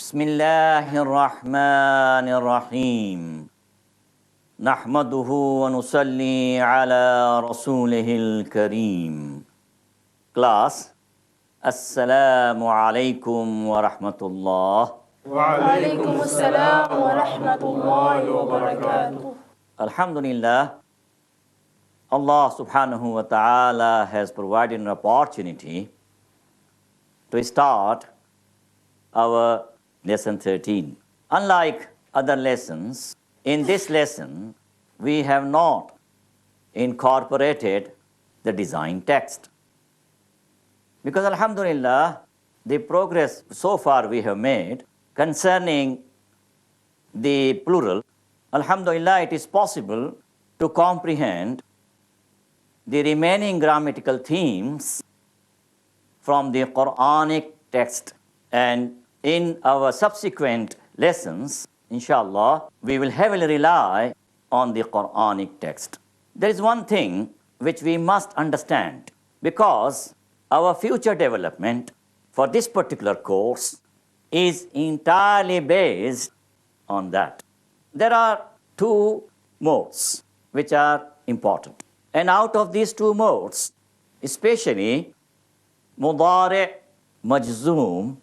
Bismillahir Rahmanir Rahim. Nahmaduhu wa nusalli ala rasulihil kareem. Class, Assalamu alaikum wa rahmatullah. Wa alaikum assalam wa rahmatullahi wa barakatuh. Alhamdulillah, Allah subhanahu wa ta'ala has provided an opportunity to start our lesson 13. Unlike other lessons, in this lesson, we have not incorporated the design text. Because alhamdulillah, the progress so far we have made concerning the plural, alhamdulillah, it is possible to comprehend the remaining grammatical themes from the Qur'anic text. And in our subsequent lessons, inshallah, we will heavily rely on the Qur'anic text. There is one thing which we must understand, because our future development for this particular course is entirely based on that. There are two modes which are important. And out of these two modes, especially Mudari Majzum,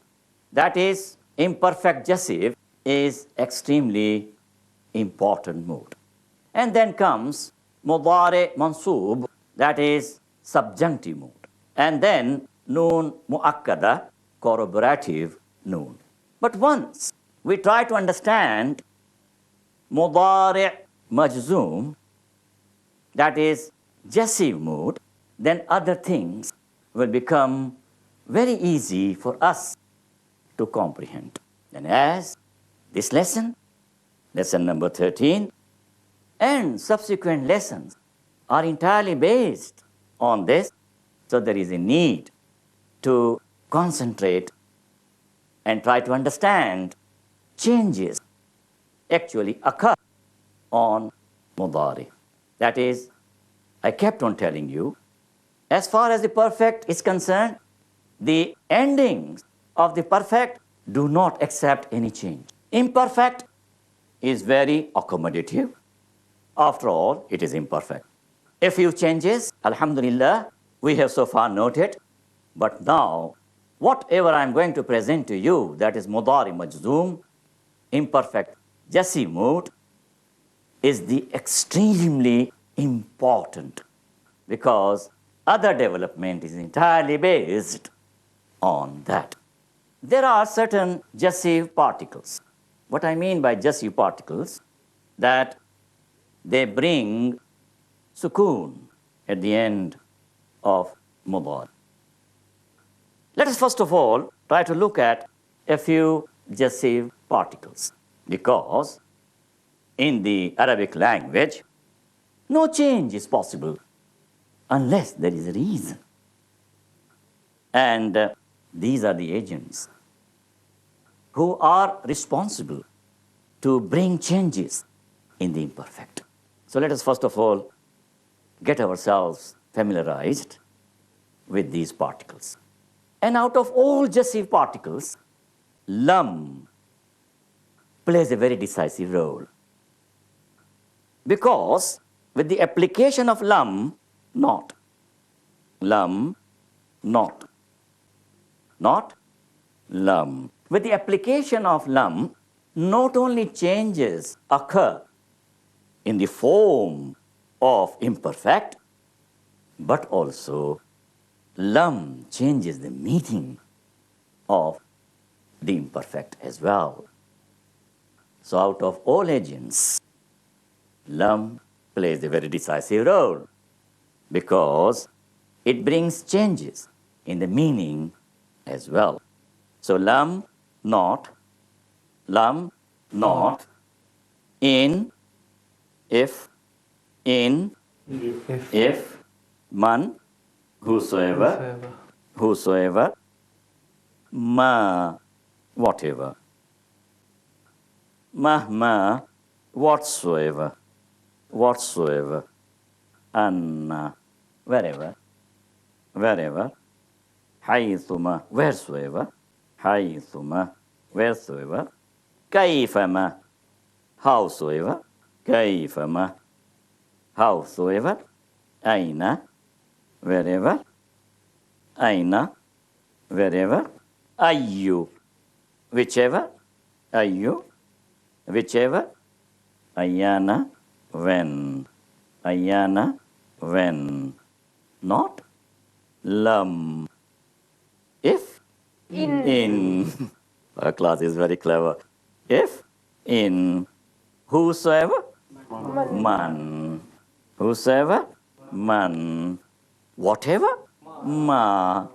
that is imperfect Jussive, is extremely important mode. And then comes Mudari Mansub, that is subjunctive mode. And then Noon Mu'akkada, corroborative noon. But once we try to understand Mudari Majzum, that is Jussive mode, then other things will become very easy for us to comprehend. And as this lesson, lesson number 13, and subsequent lessons are entirely based on this, so there is a need to concentrate and try to understand changes actually occur on Mudari. That is, I kept on telling you, as far as the perfect is concerned, the endings of the perfect do not accept any change. Imperfect is very accommodative. After all, it is imperfect. A few changes, alhamdulillah, we have so far noted. But now, whatever I am going to present to you, that is Mudari Majzum, imperfect Jussive mode, is the extremely important, because other development is entirely based on that. There are certain Jussive particles. What I mean by Jussive particles, that they bring sukoon at the end of Mudari. Let us first of all try to look at a few Jussive particles, because in the Arabic language, no change is possible unless there is a reason. And these are the agents who are responsible to bring changes in the imperfect. So let us first of all get ourselves familiarized with these particles. And out of all Jussive particles, lam plays a very decisive role. Because with the application of lam, not, lam, not, lam. With the application of lam, not only changes occur in the form of imperfect, but also lam changes the meaning of the imperfect as well. So out of all agents, lam plays a very decisive role, because it brings changes in the meaning as well. So lam, not, in, if, man, whosoever, ma, whatever, mahma, whatsoever, anna, wherever, haythuma, wheresoever, haythuma, wheresoever. Kaifama, howsoever. Kaifama, howsoever. Aina, wherever. Aina, wherever. Ayyu, whichever. Ayyu, whichever. Ayana, when. Ayana, when. Not. Lam, if. In. Our class is very clever. If, in. Whosoever. Man. Whosoever. Man. Whatever. Ma.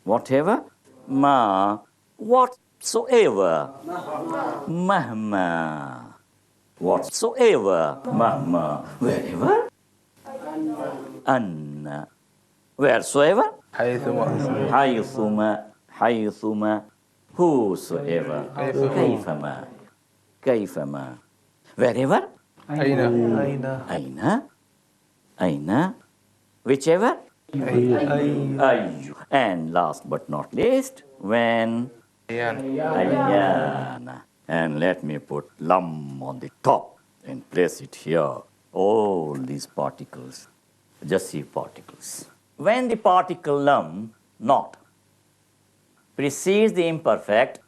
Whatever. Ma. Whatsoever. Mahma. Whatsoever. Mahma. Wherever. Anna. Wheresoever. Haythuma. Haythuma. Whosoever. Kaifama. Kaifama. Wherever. Aina. Aina. Whichever. Ayyu. And last but not least, when. Ayana. And let me put lam on the top and place it here. All these particles, Jussive particles. When the particle lam, not, precedes the imperfect,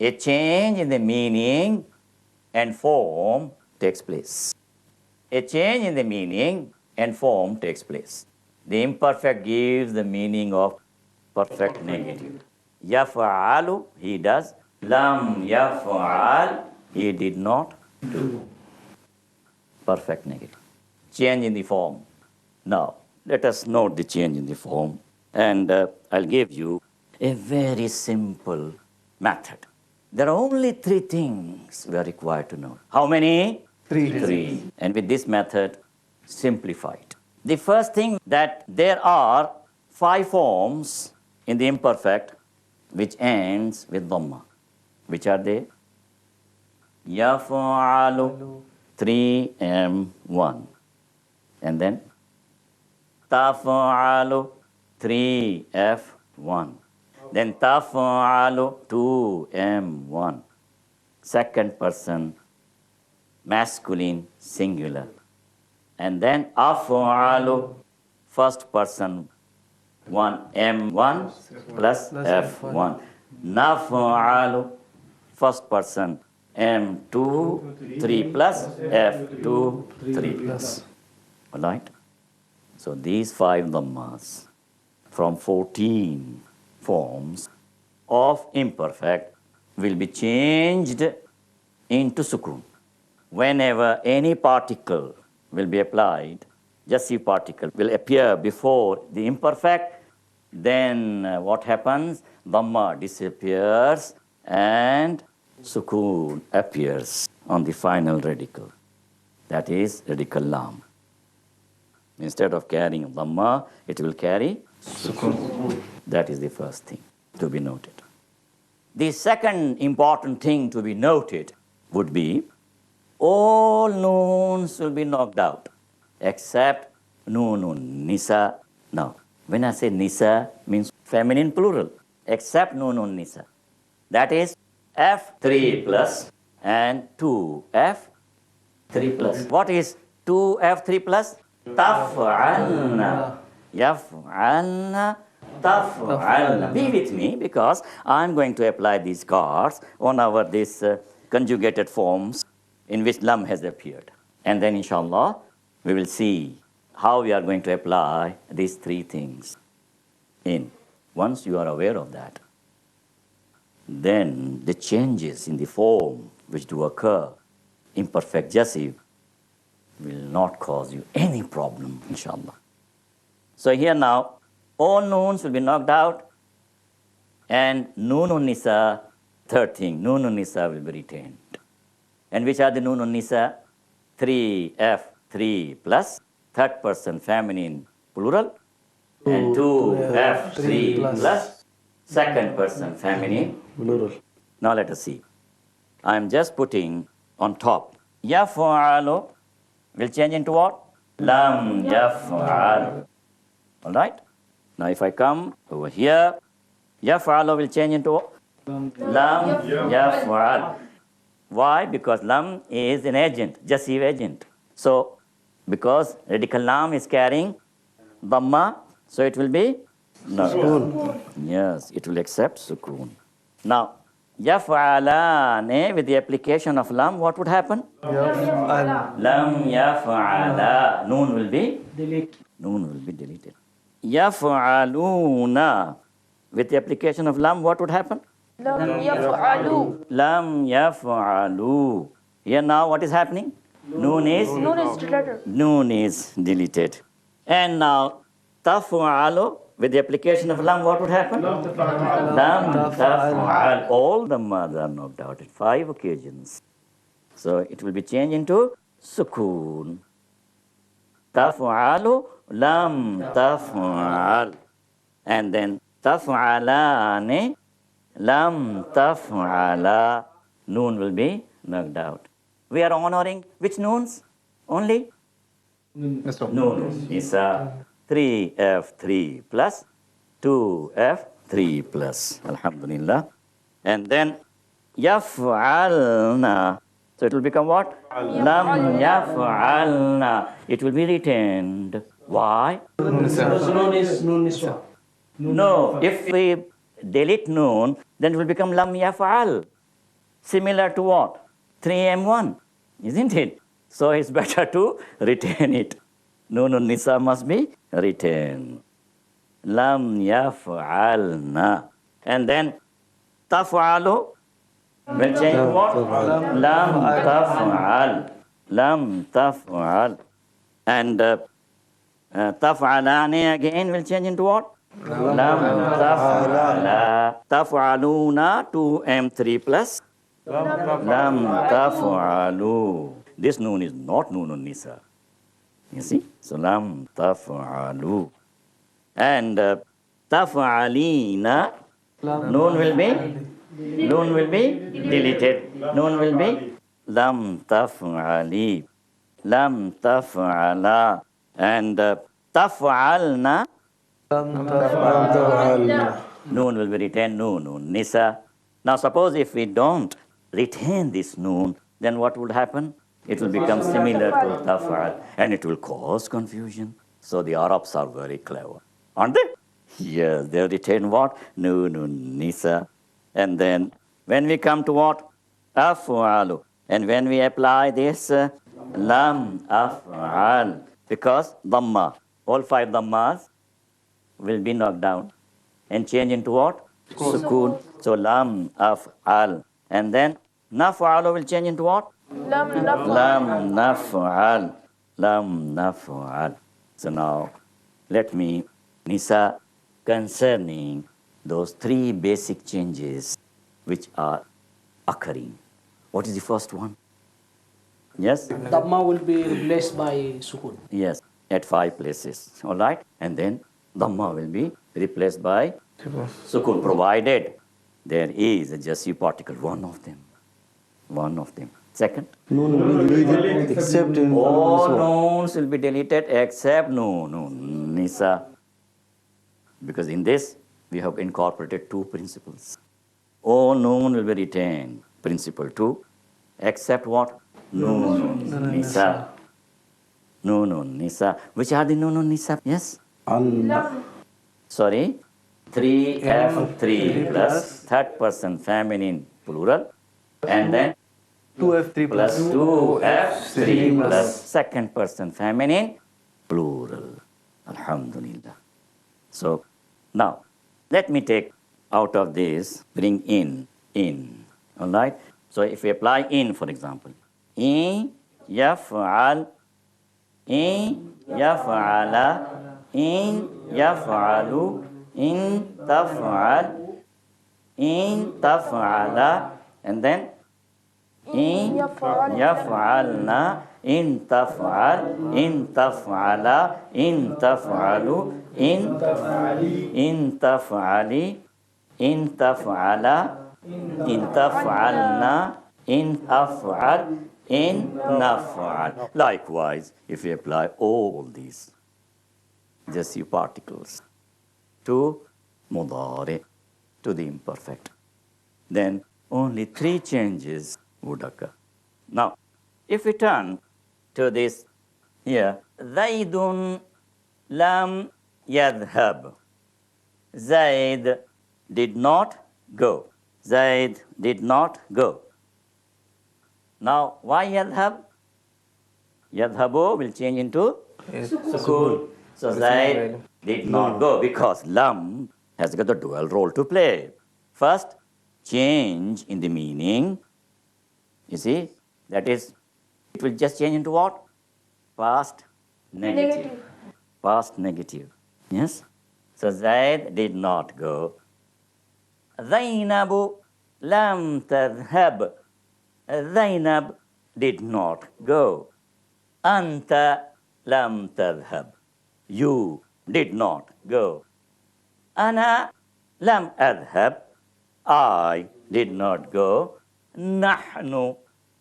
a change in the meaning and form takes place. A change in the meaning and form takes place. The imperfect gives the meaning of perfect negative. Yaf'alu, he does. Lam yaf'al, he did not do. Perfect negative. Change in the form. Now, let us note the change in the form. And I'll give you a very simple method. There are only three things we are required to know. How many? Three. And with this method, simplify it. The first thing that there are 5 forms in the imperfect which ends with dhamma. Which are they? Yaf'alu, 3M1. And then taf'alu, 3F1. Then taf'alu, 2M1. Second person, masculine, singular. And then af'alu, first person, 1M1 plus F1. Naf'alu, first person, M2, 3 plus F2, 3 plus. All right? So these 5 dhammas from 14 forms of imperfect will be changed into sukoon. Whenever any particle will be applied, Jussive particle will appear before the imperfect, then what happens? Dhamma disappears and sukoon appears on the final radical. That is radical lam. Instead of carrying dhamma, it will carry sukoon. That is the first thing to be noted. The second important thing to be noted would be all noons will be knocked out except nunun nisa. Now, when I say nisa, means feminine plural, except nunun nisa. That is F3 plus and 2F3 plus. What is 2F3 plus? Taf'alna. Yaf'alna. Taf'alna. Be with me because I'm going to apply these cards on our this conjugated forms in which lam has appeared. And then inshallah, we will see how we are going to apply these 3 things in. Once you are aware of that, then the changes in the form which do occur, imperfect Jussive, will not cause you any problem, inshallah. So here now, all noons will be knocked out, and nunun nisa, third thing, nunun nisa will be retained. And which are the nunun nisa? 3F3 plus, third person feminine plural, and 2F3 plus, second person feminine plural. Now let us see. I am just putting on top. Yaf'alu will change into what? Lam yaf'al. All right? Now if I come over here, yaf'alu will change into Lam yaf'al. Why? Because lam is an agent, Jussive agent. So, because radical lam is carrying dhamma, so it will be sukoon. Yes, it will accept sukoon. Now, yaf'alane with the application of lam, what would happen? Lam yaf'ala. Noon will be deleted. Yaf'aluna. With the application of lam, what would happen? لم يفعلوا. Lam yaf'alu. Here now what is happening? Noon is Noon is deleted. And now taf'alu. With the application of lam, what would happen? Lam taf'al. All the mother are knocked out at 5 occasions. So it will be changed into sukoon. Taf'alu, lam taf'al. And then taf'alani, lam taf'ala. Noon will be knocked out. We are honoring which noons? Only? Noon. Nisa. 3F3 plus 2F3 plus. Alhamdulillah. And then yaf'alna. So it will become what? Lam yaf'alna. It will be retained. Why? No. If we delete noon, then it will become lam yaf'al. Similar to what? 3M1. Isn't it? So it's better to retain it. Noon nisa must be retained. Lam yaf'alna. And then taf'alu will change to what? Lam taf'al. Lam taf'al. And taf'alani again will change into what? Lam taf'ala. Taf'aluna 2M3 plus lam taf'alu. This noon is not noon nisa. You see? So lam taf'alu. And taf'alina, noon will be deleted. Noon will be lam taf'ali. Lam taf'ala. And taf'alna, noon will be retained. Noon nisa. Now suppose if we don't retain this noon, then what would happen? It will become similar to taf'al and it will cause confusion. So the Arabs are very clever, aren't they? Yes, they retain what? Noon nisa. And then when we come to what? Af'alu. And when we apply this lam af'al, because dhamma, all 5 dhammas will be knocked down and change into what? Sukoon. So lam af'al. And then naf'alu will change into what? لم Lam naf'al. Lam naf'al. So now let me, Nisa, concerning those 3 basic changes which are occurring. What is the first one? Yes? Dhamma will be replaced by sukun. Yes, at 5 places. All right? And then Dhamma will be replaced by Sukun, provided there is a Jussive particle, one of them. Second, Noon will be deleted except in all noons will be deleted except noon, nisa. Because in this, we have incorporated 2 principles. All noon will be retained. Principle 2, except what? Noon, nisa. Noon, nisa. Which are the noon, nisa? Yes? Sorry. 3F3 plus third person feminine plural. And then 2F3 plus 2F3 plus second person feminine plural. Alhamdulillah. So now let me take out of this, bring in. All right? So if we apply in, for example, in yaf'al, in yaf'ala, in yaf'alu, in taf'al, in taf'ala, and then in yaf'alna, in taf'al, in taf'ala, in taf'alu, in taf'ali, in taf'ala, in taf'alna, in af'al, in naf'al. Likewise, if we apply all these Jussive particles to Mudari, to the imperfect, then only 3 changes would occur. Now, if we turn to this here, Zaidun lam yadhhab. Zaid did not go. Zaid did not go. Now, why yadhhab? Yadhabu will change into sukun. So Zaid did not go because lam has got a dual role to play. First, change in the meaning. You see, that is, it will just change into what? Past negative. Past negative. Yes? So Zaid did not go. Zainabu lam tadhhab. Zainab did not go. Anta lam tadhhab. You did not go. Ana lam adhhab. I did not go. Nahnu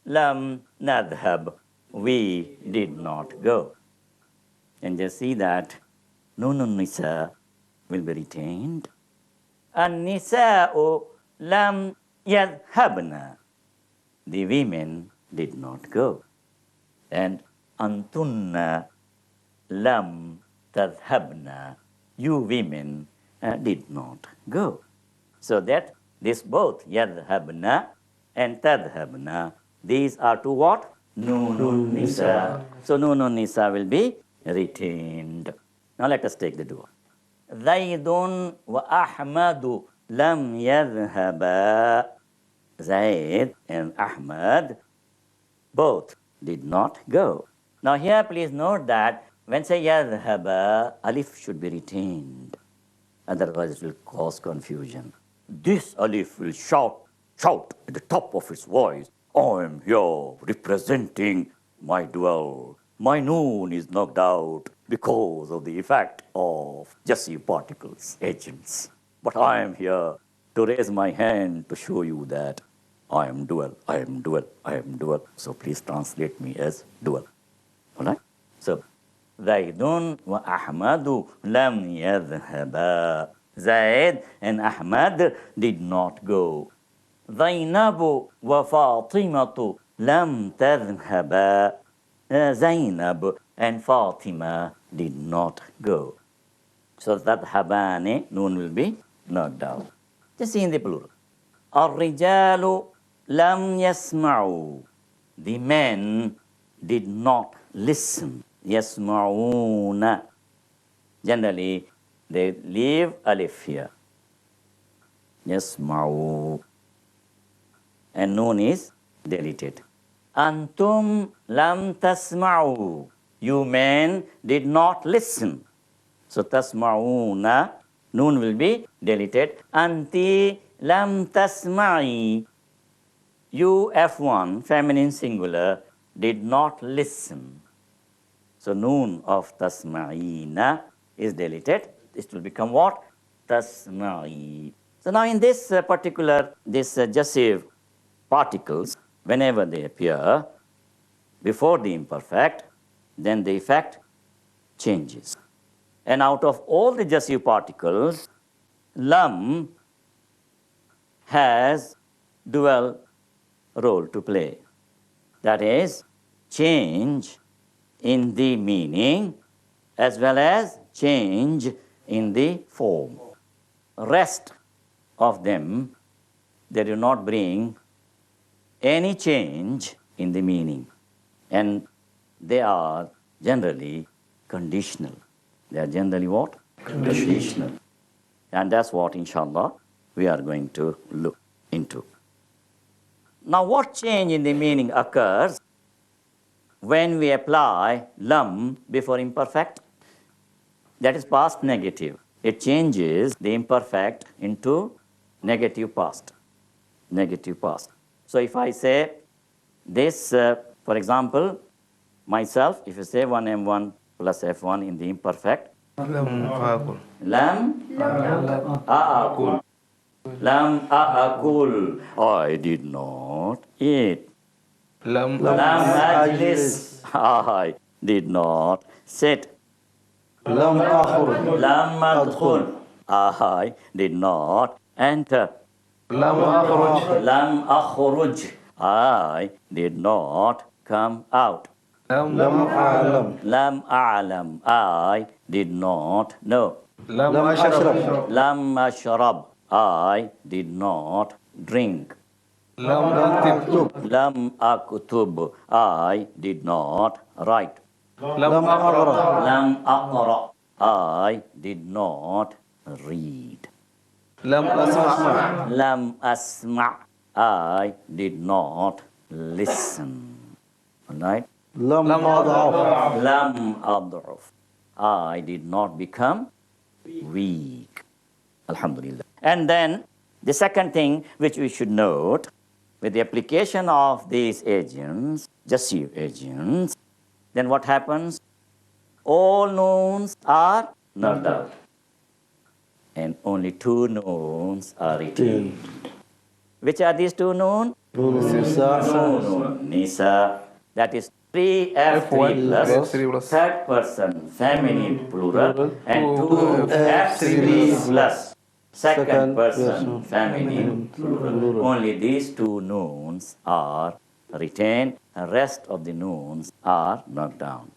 lam nadhhab. We did not go. And just see that Nunun Nisa will be retained. An-nisa'u lam yadhhabna. The women did not go. And antunna lam tadhhabna. You women did not go. So that this both yadhhabna and tadhhabna, these are to what? Nunun Nisa. So Nunun Nisa will be retained. Now let us take the duo. Zaidun wa Ahmadu lam yadhhaba. Zaid and Ahmad both did not go. Now here please note that when say yadhhaba, alif should be retained. Otherwise it will cause confusion. This alif will shout at the top of its voice, I am here representing my dual. My noon is knocked out because of the effect of Jussive particles, agents. But I am here to raise my hand to show you that I am dual, I am dual, I am dual. So please translate me as dual. All right? So, Zaidun wa Ahmadu lam yadhhaba. Zaid and Ahmad did not go. Zainabu wa Fatimatu lam tadhhaba. Zainab and Fatima did not go. So that habani, noon will be knocked out. Just see in the plural. Ar-rijalu lam yasma'u. The men did not listen. Yasma'una. Generally, they leave alif here. Yasma'u. And noon is deleted. Antum lam tasma'u. You men did not listen. So tasma'una, noon will be deleted. Anti lam tasma'i. You F1, feminine singular, did not listen. So noon of tasma'ina is deleted. It will become what? Tasma'i. So now in this particular, Jussive particles, whenever they appear before the imperfect, then the effect changes. And out of all the Jussive particles, lam has dual role to play. That is, change in the meaning as well as change in the form. Rest of them, they do not bring any change in the meaning. And they are generally conditional. They are generally what? Conditional. And that's what, inshallah, we are going to look into. Now, what change in the meaning occurs when we apply lam before imperfect? That is past negative. It changes the imperfect into negative past. Negative past. So if I say this, for example, myself, if you say 1m1 plus f1 in the imperfect, lam a'akul. Lam a'akul. I did not eat. Lam ajlis. I did not sit. Lam akhruj. Lam adkhul. I did not enter. لم أخرج Lam akhruj. I did not come out. لم أعلم Lam a'lam. I did not know. لم أشرب Lam ashrab. I did not drink. لم أكتب Lam aktub. I did not write. لم أقرأ Lam aqra. I did not read. لم أسمع Lam asma'. I did not listen. All right? لم أضعف Lam ad'uf. I did not become weak. Alhamdulillah. And then the second thing which we should note, with the application of these agents, Jussive agents, then what happens? All nouns are knocked out. And only two nouns are retained. Which are these two nouns? Nun, Nisa. That is 3F3 plus F3 plus third person feminine plural and Two 2F3 plus second Second person person feminine plural. Only these two nouns are retained and rest of the nouns are knocked down.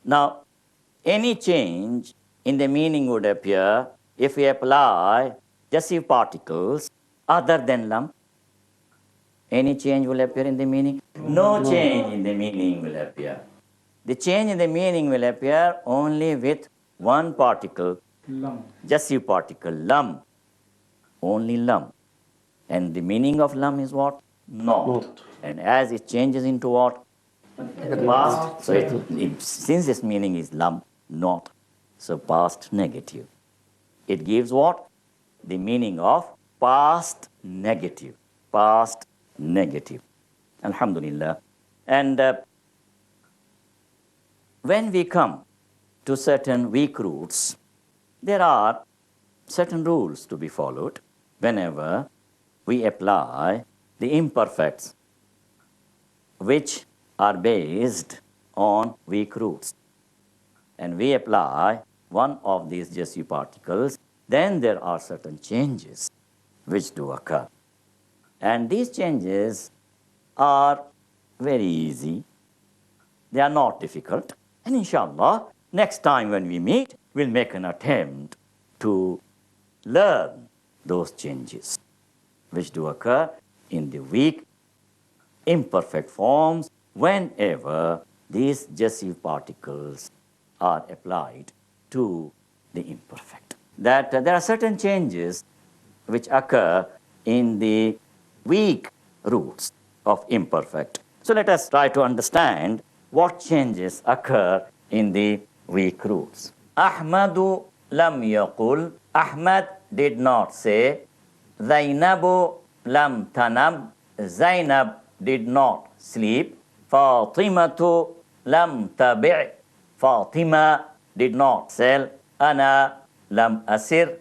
Now, any change in the meaning would appear if we apply jussive particles other than lam. Any change will appear in the meaning? No change in the meaning will appear. The change in the meaning will appear only with one particle, jussive particle, lam. Only lam. And the meaning of lam is what? Not. And as it changes into what? Past. So since its meaning is lam, not, so past negative. It gives what? The meaning of past negative. Past negative. Alhamdulillah. And when we come to certain weak roots, there are certain rules to be followed whenever we apply the imperfects which are based on weak roots. And we apply one of these jussive particles, then there are certain changes which do occur. And these changes are very easy. They are not difficult. And inshallah, next time when we meet, we'll make an attempt to learn those changes which do occur in the weak, imperfect forms whenever these jussive particles are applied to the imperfect. That there are certain changes which occur in the weak roots of imperfect. So let us try to understand what changes occur in the weak roots. Ahmadu lam yaqul. Ahmad did not say. Zainabu lam tanam. Zainab did not sleep. Fatimatu lam tabi'. Fatima did not sell. Ana lam asir.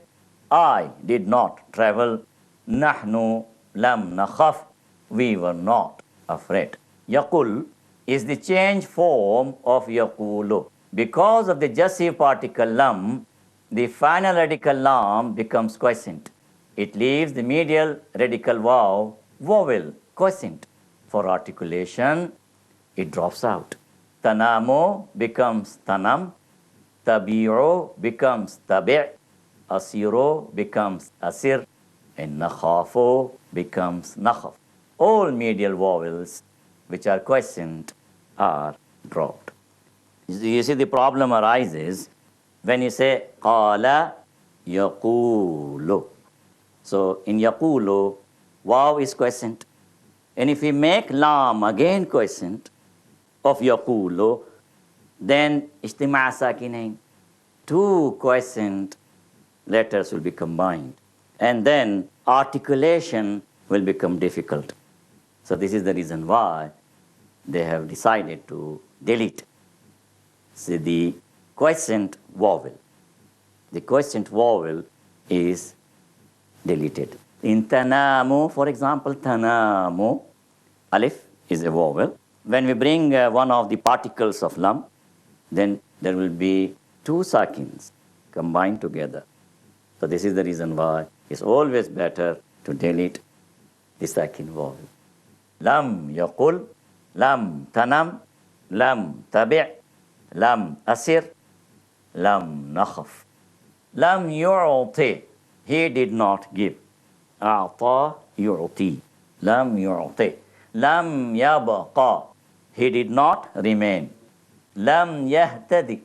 I did not travel. Nahnu lam nakhaf. We were not afraid. Yaqul is the change form of yaqulu. Because of the jussive particle lam, the final radical lam becomes quiescent. It leaves the medial radical vowel quiescent. For articulation, it drops out. Tanamu becomes tanam. Tabi'u becomes tabi'. Asiru becomes asir. And nakhafu becomes nakhaf. All medial vowels which are quiescent are dropped. You see, the problem arises when you say qala yaqulu. So in yaqulu, waw is quiescent. And if we make lam again quiescent of yaqulu, then ijtima' sakinain, two quiescent letters will be combined. And then articulation will become difficult. So this is the reason why they have decided to delete the quiescent vowel. The quiescent vowel is deleted. In tanamu, for example, tanamu, alif is a vowel. When we bring one of the particles of lam, then there will be two sakins combined together. So this is the reason why it's always better to delete the second vowel. Lam yaqul, lam tanam, lam tabi', lam asir, lam nakhaf. Lam yu'ti, he did not give. A'ta yu'ti, lam yu'ti. Lam yabqa, he did not remain. Lam yahtadi,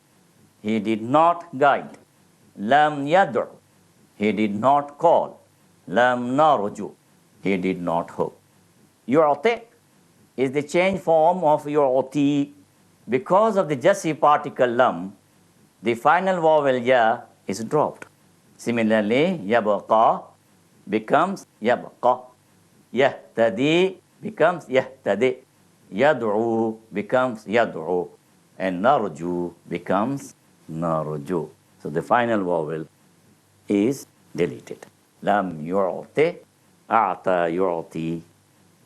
he did not guide. Lam yad'u, he did not call. Lam narju, he did not hope. Yu'ti is the change form of yu'ti. Because of the Jussive particle lam, the final vowel ya is dropped. Similarly, yabqa becomes yabqa. Yahtadi becomes yahtadi. Yad'u becomes yad'u. And narju becomes narju. So the final vowel is deleted. Lam yu'ti, a'ta yu'ti,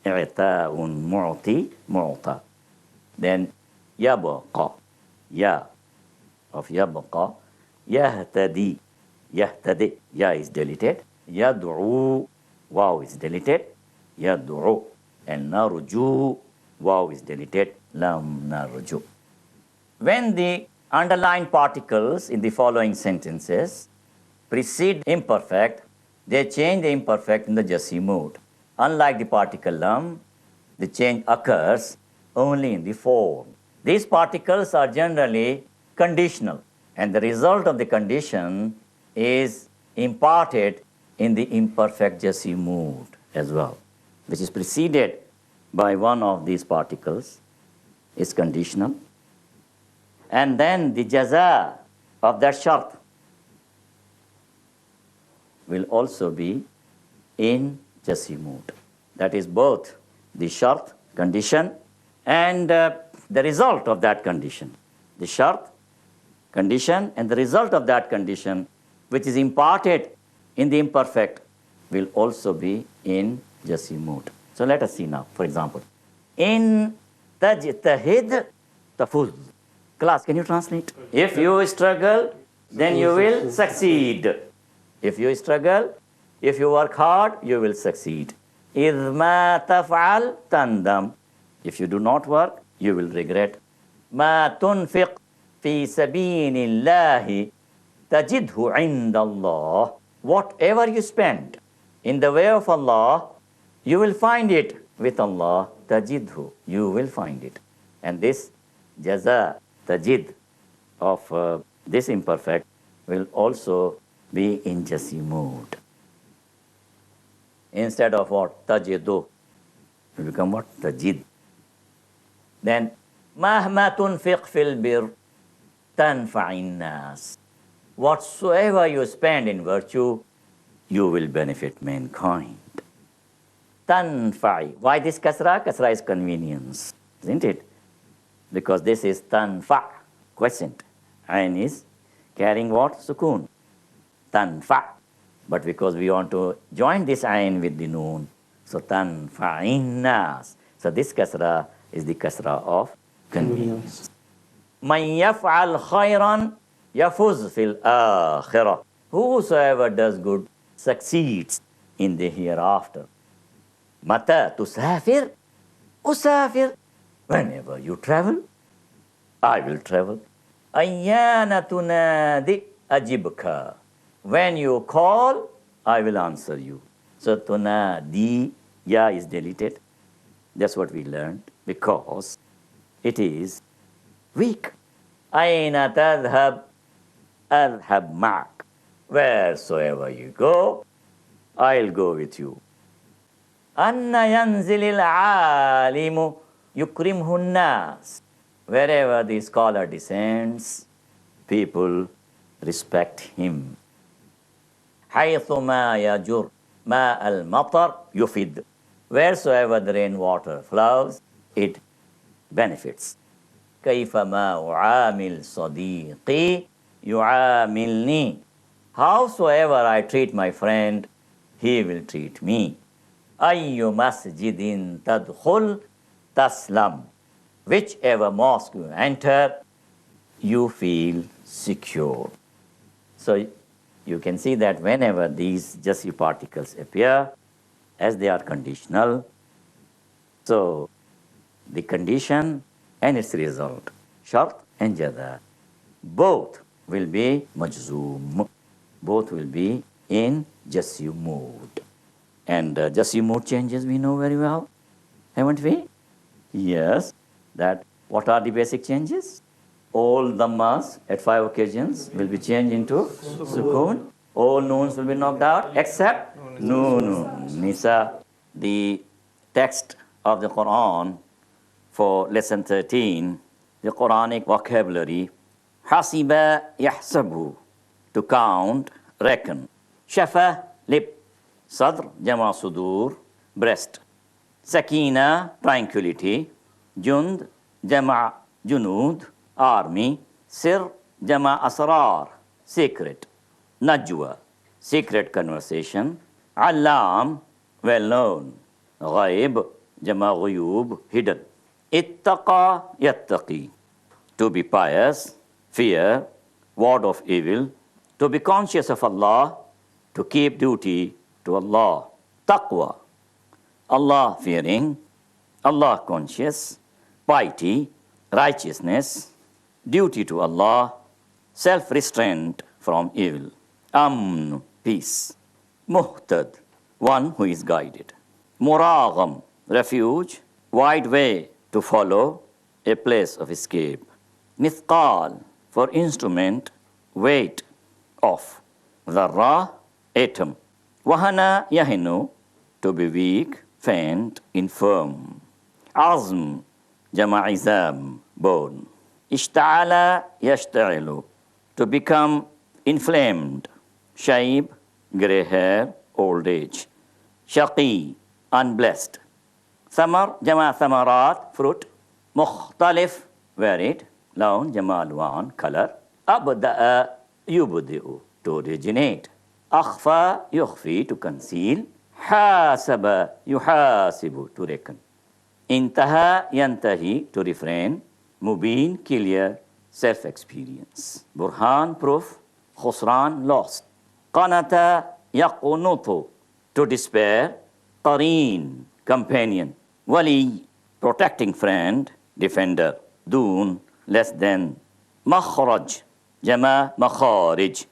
i'ta'un mu'ti, mu'ta. Then yabqa, ya of yabqa, yahtadi, yahtadi, ya is deleted. Yad'u, waw is deleted. Yad'u. And narju, waw is deleted. Lam narju. When the underlined particles in the following sentences precede imperfect, they change the imperfect in the Jussive mode. Unlike the particle lam, the change occurs only in the form. These particles are generally conditional, and the result of the condition is imparted in the imperfect Jussive mood as well, which is preceded by one of these particles, is conditional. And then the jaza of that shart will also be in Jussive mood. That is both the shart, condition, and the result of that condition. The shart, condition, and the result of that condition, which is imparted in the imperfect, will also be in Jussive mood. So let us see now, for example. In tajtahid tafuz. Class, can you translate? If you struggle, then you will succeed. If you struggle, if you work hard, you will succeed. إِذْ مَا تَفْعَلْ تَنْدَمْ. If you do not work, you will regret. مَا تُنْفِقْ فِي سَبِيلِ اللَّهِ تَجِدْهُ عِنْدَ اللَّهِ. Whatever you spend in the way of Allah, you will find it with Allah. تَجِدْهُ, you will find it. And this jaza, tajid of this imperfect will also be in Jussive mood. Instead of what? Tajidu, will become what? Tajid. Then, mahma tunfiq fil bir tanfa'in nas. Whatsoever you spend in virtue, you will benefit mankind. Tanfa'i. Why this kasra? Kasra is convenience, isn't it? Because this is tanfa, quiescent. Ain is carrying what? Sukoon. Tanfa. But because we want to join this ain with the noon, so tanfa'in nas. So this kasra is the kasra of convenience. Man yaf'al khayran yafuz fil akhirah. Whosoever does good succeeds in the hereafter. Mata tusafir, usafir. Whenever you travel, I will travel. Ayyana tunadi ajibka. When you call, I will answer you. So tunadi, ya is deleted. That's what we learned, because it is weak. Aina tadhab, adhab ma'ak. Wheresoever you go, I'll go with you. Anna yanzilil alimu yukrimhu nas. Wherever the scholar descends, people respect him. Haythu ma yajur ma al-matar yufid. Wheresoever the rainwater flows, it benefits. Kayfa ma u'amil sadiqi yu'amilni. Howsoever I treat my friend, he will treat me. Ayyu masjidin tadkhul taslam. Whichever mosque you enter, you feel secure. So you can see that whenever these Jussive particles appear, as they are conditional, so the condition and its result, shart and jada, both will be majzoom. Both will be in Jussive mood. And Jussive mood changes we know very well, haven't we? Yes. That what are the basic changes? All dhammas at 5 occasions will be changed into sukoon. All noons will be knocked out except noon. Nisa, the text of the Quran for lesson 13, the Quranic vocabulary, hasiba yahsabu, to count, reckon. Shafa, lip. Sadr, jama sudur, breast. Sakina, tranquility. Jund, jama junud, army. Sir, jama asrar, secret. Najwa, secret conversation. Alam, well known. Ghaib, jama ghuyub, hidden. Ittaqa, yattaqi, to be pious, fear, ward of evil, to be conscious of Allah, to keep duty to Allah. Taqwa, Allah fearing, Allah conscious, piety, righteousness, duty to Allah, self-restraint from evil. Amn, peace. Muhtad, one who is guided. Muragham, refuge, wide way to follow, a place of escape. Mithqal, for instrument, weight of. Dharra, atom. Wahana yahinu, to be weak, faint, infirm. Azm, jama'izam, bone. Ishta'ala yashta'ilu, to become inflamed. Shaib, grey hair, old age. Shaqi, unblessed. Samar, jama samarat, fruit. Mukhtalif, varied. Laun, jama alwan, color. Abda'a, yubdi'u, to originate. Akhfa, yukhfi, to conceal. Hasaba, yuhasibu, to reckon. Intaha, yantahi, to refrain. Mubin, clear, self-experience. Burhan, proof. Khusran, lost. Qanata, yaqunutu, to despair. Qareen, companion. Wali, protecting friend, defender. Doon, less than. Makhraj, jama makharij,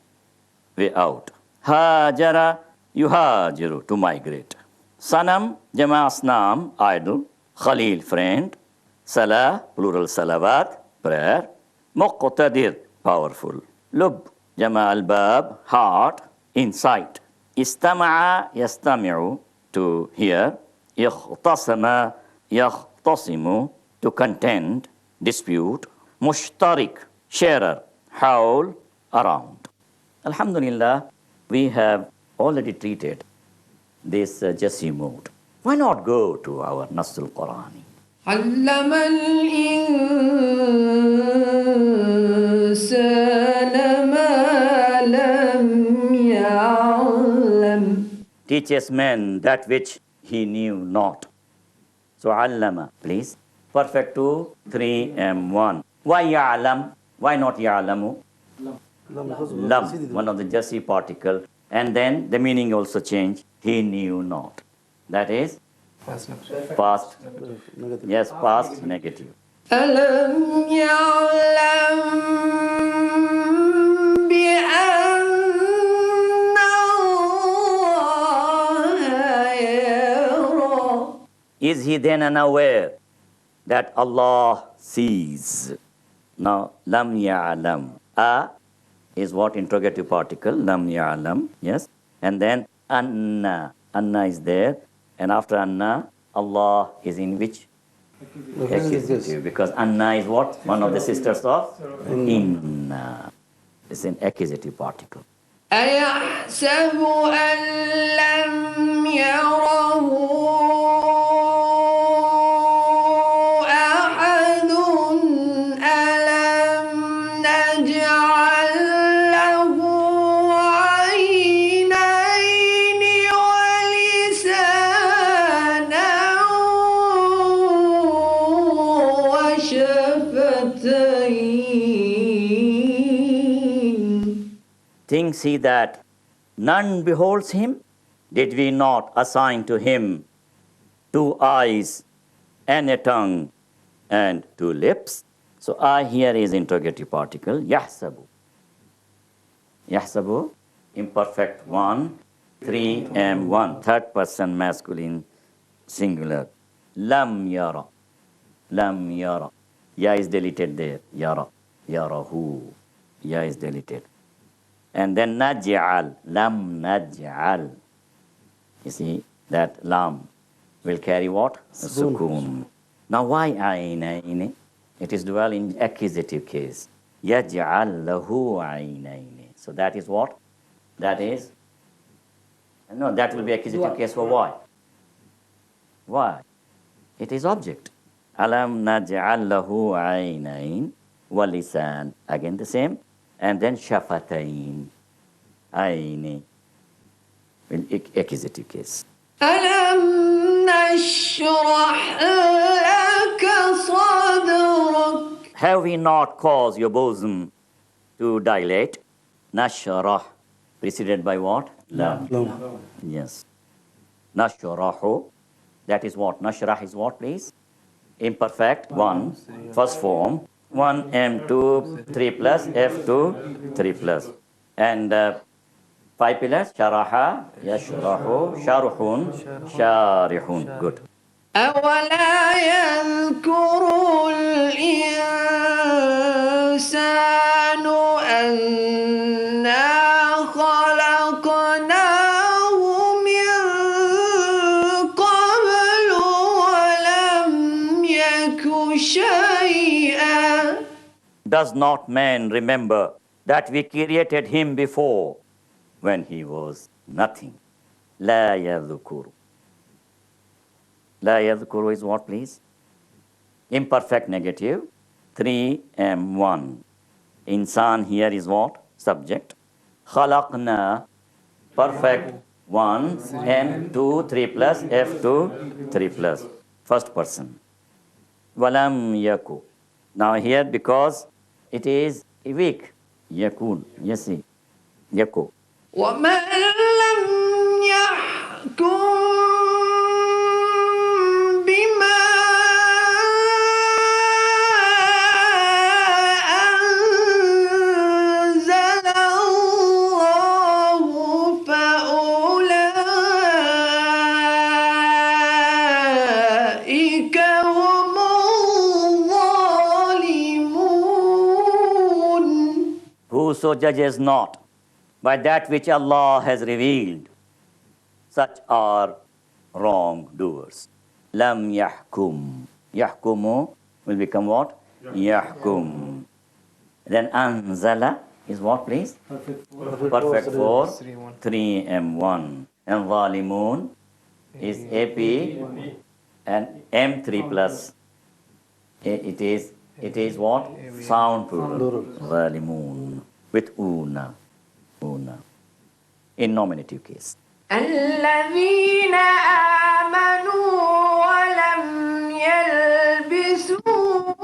way out. Hajara, yuhajiru, to migrate. Sanam, jama asnam, idol. Khalil, friend. Salah, plural salawat, prayer. Muqtadir, powerful. Lub, jama albab, heart, insight. Istama'a, yastami'u, to hear. Ikhtasama, yakhtasimu, to contend, dispute. Mushtarik, sharer, howl, around. Alhamdulillah, we have already treated this Jussive mood. Why not go to our Nassul Qur'ani? علم الإنسان ما لم يعلم. Teaches man that which he knew not. So, allama, please. Perfect 2, 3, and 1. Why ya'lam? Why not ya'lamu? Lam, one of the Jussive particle. And then the meaning also changed. He knew not. That is past. Yes, past negative. ألم يعلم بأن الله يرى. Is he then unaware that Allah sees? Now, lam ya'lam. A is what? Interrogative particle. Lam ya'lam. Yes. And then anna. Anna is there. And after anna, Allah is in which? Accusative. Because anna is what? One of the sisters of inna. It's an accusative particle. أيحسب أن لم يره أحد ألم نجعل له عينين ولسانا وشفتين. Thinks he that None beholds him? Did we not assign to him 2 eyes and a tongue and 2 lips? So I here is interrogative particle, yahsabu. Yahsabu, imperfect 1, 3 and 1, third person masculine singular. Lam yara. Lam yara. Ya is deleted there. Yara. Yarahu. Ya is deleted. And then naj'al. Lam naj'al. You see that lam will carry what? A sukoon. Now why aynaini? It is dual in accusative case. Yaj'al lahu aynaini. So that is what? That is, no, that will be accusative case for why? Why? It is object. Alam naj'al lahu aynain wa lisan. Again the same. And then shafatain. Ayni. Accusative case. ألم نشرح لك صدرك Have we not caused your bosom to dilate? Nashrah. Preceded by what? Lam. Yes. Nashrahu. That is what? Nashrah is what, please? Imperfect 1, first form. 1 M2 3 plus F2 3 plus. And 5 pillars. Sharaha, yashrahu, sharuhun, sharihun. Good. أولا يذكر الإنسان أنا خلقناه من قبل ولم يك شيئا. Does not man remember that we created him before when he was nothing? La yadhkuru. La yadhkuru is what, please? Imperfect negative. 3 M1. Insan here is what? Subject. Khalaqna. Perfect 1 M2 3 plus F2 3 plus. First person. Walam yaku. Now here because it is weak. Yakun. Yes, see. Yaku. ومن لم يحكم بما أنزل الله فأولئك هم الظالمون. Whoso judges not by that which Allah has revealed, such are wrongdoers. Lam yahkum. Yahkumu will become what? Yahkum. Then anzala is what, please? Perfect 4, 3 M1. And zalimun is AP and M3 plus. It is what? Sound plural. Zalimun. With una. Una. In nominative case. الذين آمنوا ولم يلبسوا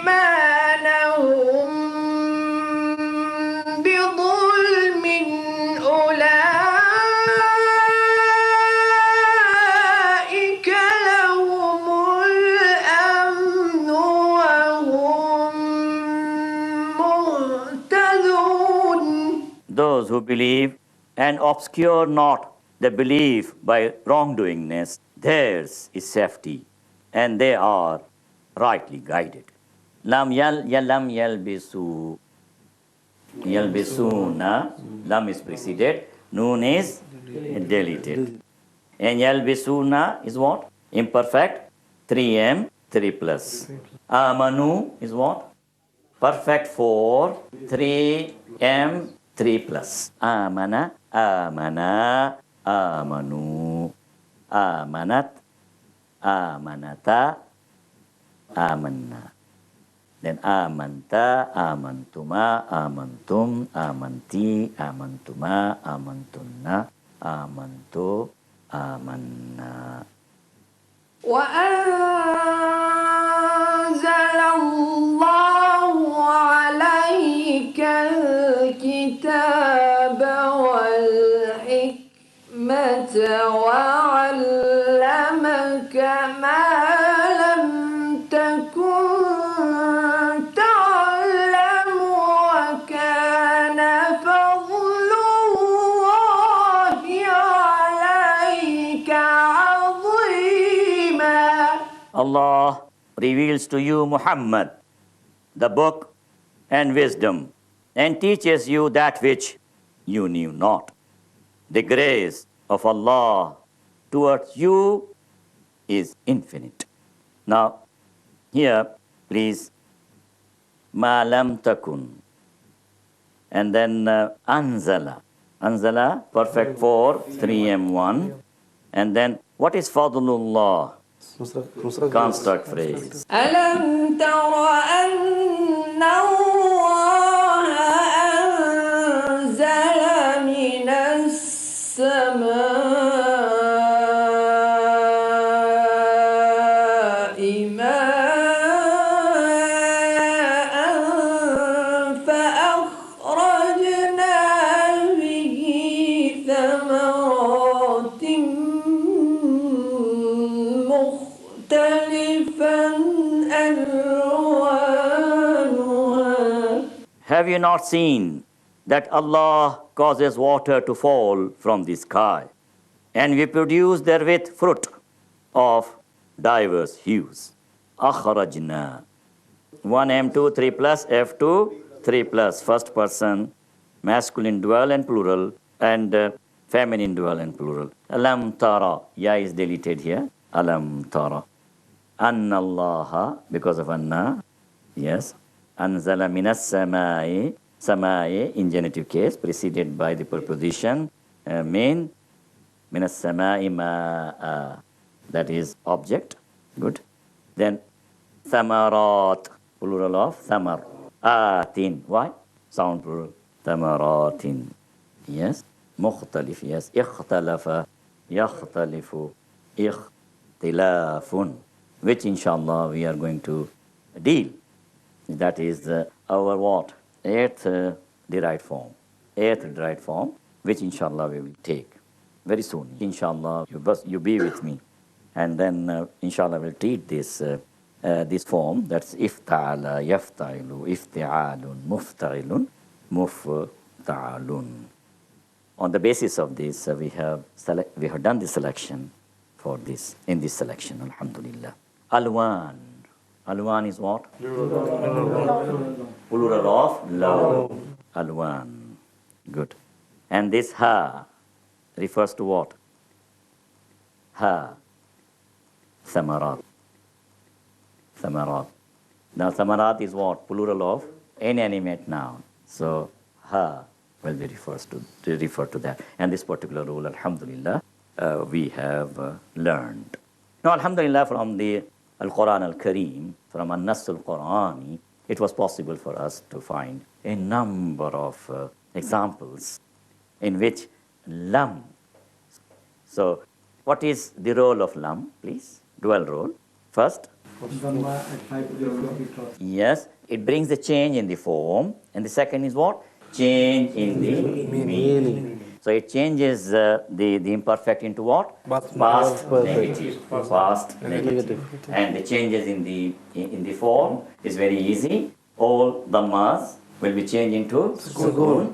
إيمانهم بظلم أولئك لهم الأمن وهم مهتدون. Those who believe and obscure not the belief by wrongdoingness, theirs is safety, and they are rightly guided. Lam yalbisu. Yalbisuna. Lam is preceded. Noon is deleted. And yalbisuna is what? Imperfect. 3M, 3 plus. Amanu is what? Perfect 4, 3M, 3 plus. Amana, amana, amanu, amanat, amanata, amanna. Then amanta, amantuma, amantum, amanti, amantuma, amantunna, amantu, amanna. وأنزل الله عليك وعلمك ما لم تكن تعلم وكان فضل الله عليك عظيما. Allah reveals to you, Muhammad, the book and wisdom, and teaches you that which you knew not. The grace of Allah towards you is infinite. Now, here, please, ma lam takun, and then anzala. Anzala, perfect 4, 3M1, and then what is fadlullah? Construct phrase. ألم تر أن الله أنزل من السماء ماء فأخرجنا به ثمرات مختلفا ألوانها. Have you not seen that Allah causes water to fall from the sky, and we produce therewith fruit of diverse hues? Akhrajna. 1M2, 3 plus, F2, 3 plus. First person, masculine dual and plural, and feminine dual and plural. Alam tara. Ya is deleted here. Alam tara. Anna Allah, because of Anna, yes. Anzala minas samai, samai in genitive case, preceded by the preposition min, minas samai ma'a, that is object. Good. Then thamarat, plural of thamar. Atin, why? Sound plural. Thamaratin, yes. Mukhtalif, yes. Ikhtalafa, yakhtalifu, ikhtilafun, which inshallah we are going to deal. That is our what? Eighth derived form. Eighth derived form, which inshallah we will take very soon. Inshallah, you be with me. And then inshallah we'll treat this this form. That's ifta'ala, yafta'ilu, ifti'alun, mufta'ilun, mufta'alun. On the basis of this, we have done the selection for this, in this selection, alhamdulillah. Alwan. Alwan is what? Plural of love. Alwan. Good. And this ha refers to what? Ha. Samarat. Samarat. Now samarat is what? Plural of inanimate noun. So ha will be refer to that. And this particular rule, alhamdulillah, we have learned. Now, alhamdulillah, from the Al-Quran Al-Kareem, from An-Nass Al-Qurani, it was possible for us to find a number of examples in which lam. So, what is the role of lam, please? Dual role. First, yes, it brings the change in the form. And the second is what? Change in the meaning. So it changes the imperfect into what? Past negative. Past negative. And the changes in the form is very easy. All dhammas will be changed into sukoon.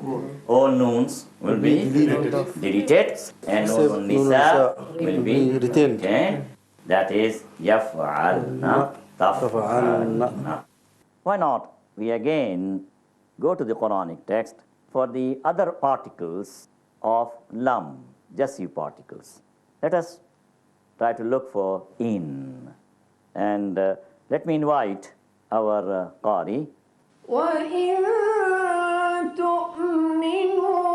All noons will be deleted. And noon nisa will be retained. That is yaf'alna, taf'alna. Why not? We again go to the Quranic text for the other particles of lam, Jussive particles. Let us try to look for in. And let me invite our Qari. وَإِن تُؤْمِنُوا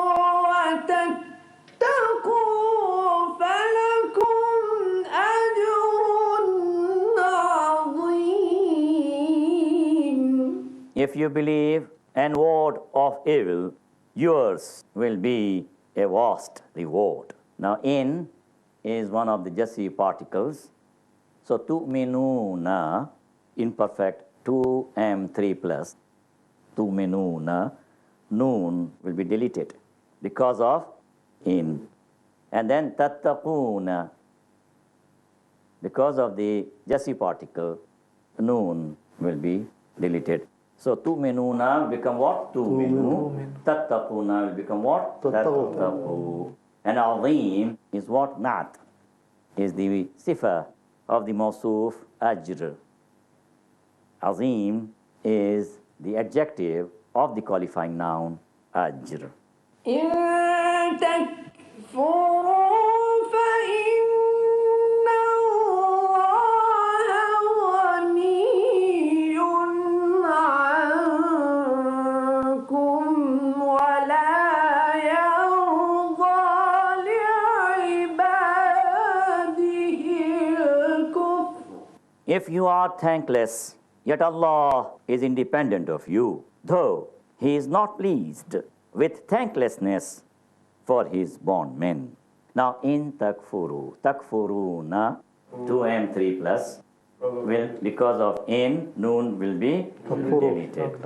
وَتَتَّقُوا فَلَكُمْ أَجْرٌ عَظِيمٌ. If you believe and ward of evil, yours will be a vast reward. Now, in is one of the Jussive particles. So, tu'minuna, imperfect, 2M3 plus, tu'minuna, noon will be deleted because of in. And then tattaquna. Because of the Jussive particle, noon will be deleted. So tu'minuna will become what? Tu'minu. Tattaquna will become what? Tattaqu. And azim is what? Na'at. Is the sifa of the mawsuf ajr. Azim is the adjective of the qualifying noun ajr. إن تكفروا فإن الله غني عنكم ولا يرضى لعباده الكفر. If you are thankless, yet Allah is independent of you, though He is not pleased with thanklessness for His bondmen. Now, in takfuru, takfuruna, 2m3 plus, will, because of in, noon will be deleted.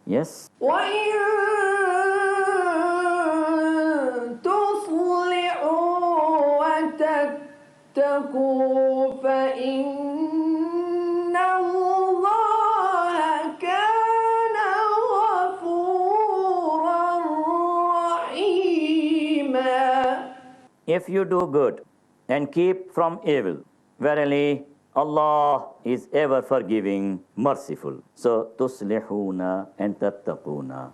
Yes? وإن تصلحوا وتتقوا فإن الله كان غفورا رحيما. If you do good and keep from evil, verily Allah is ever forgiving, merciful. So, tuslihuna and tattaquna,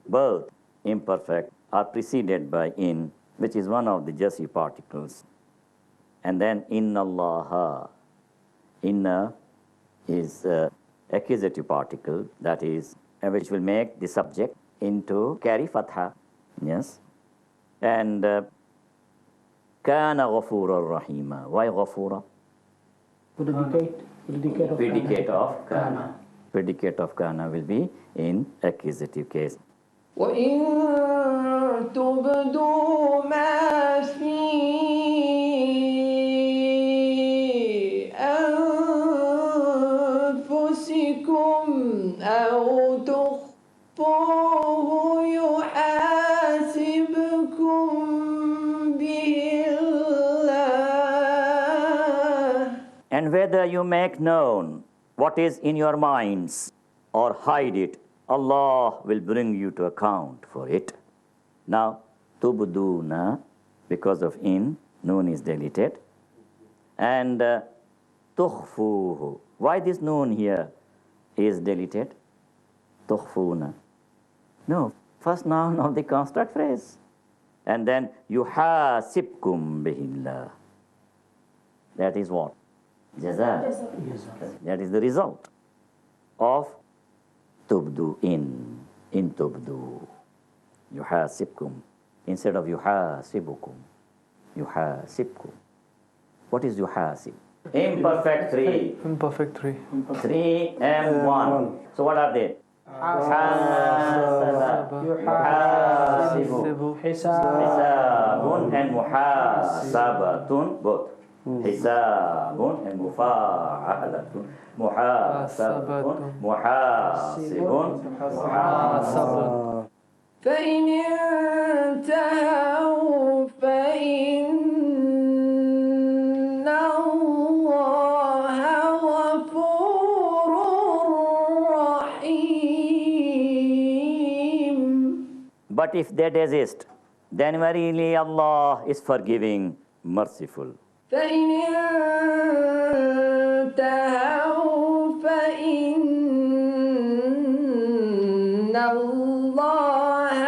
both imperfect, are preceded by in, which is one of the Jussive particles. And then inna allaha. Inna is accusative particle, that is, which will make the subject into carry fatha. Yes. And kana ghafura rahima. Why ghafura? Predicate of kana. Predicate of kana will be in accusative case. وإن تبدوا ما في أنفسكم أو تخفوه يحاسبكم به الله. And whether you make known what is in your minds or hide it, Allah will bring you to account for it. Now, tubduna, because of in, noon is deleted. And tukhfuhu. Why this noon here is deleted? Tukhfuna. No, first noun of the construct phrase. And then yuhasibkum bihillah. That is what? Jaza. That is the result of tubdu in tubdu. Yuhasibkum. Instead of yuhasibukum. Yuhasibkum. What is yuhasib? Imperfect 3. Imperfect 3. 3 and 1. So what are they? Hasaba. Yuhasibu. Hisabun and muhasabatun, both. Hisabun and mufa'alatun. Muhasabatun, muhasibun, muhasabun. فإن انتهوا فإن الله غفور رحيم. But if they desist, then verily Allah is forgiving, merciful. فإن انتهوا فإن الله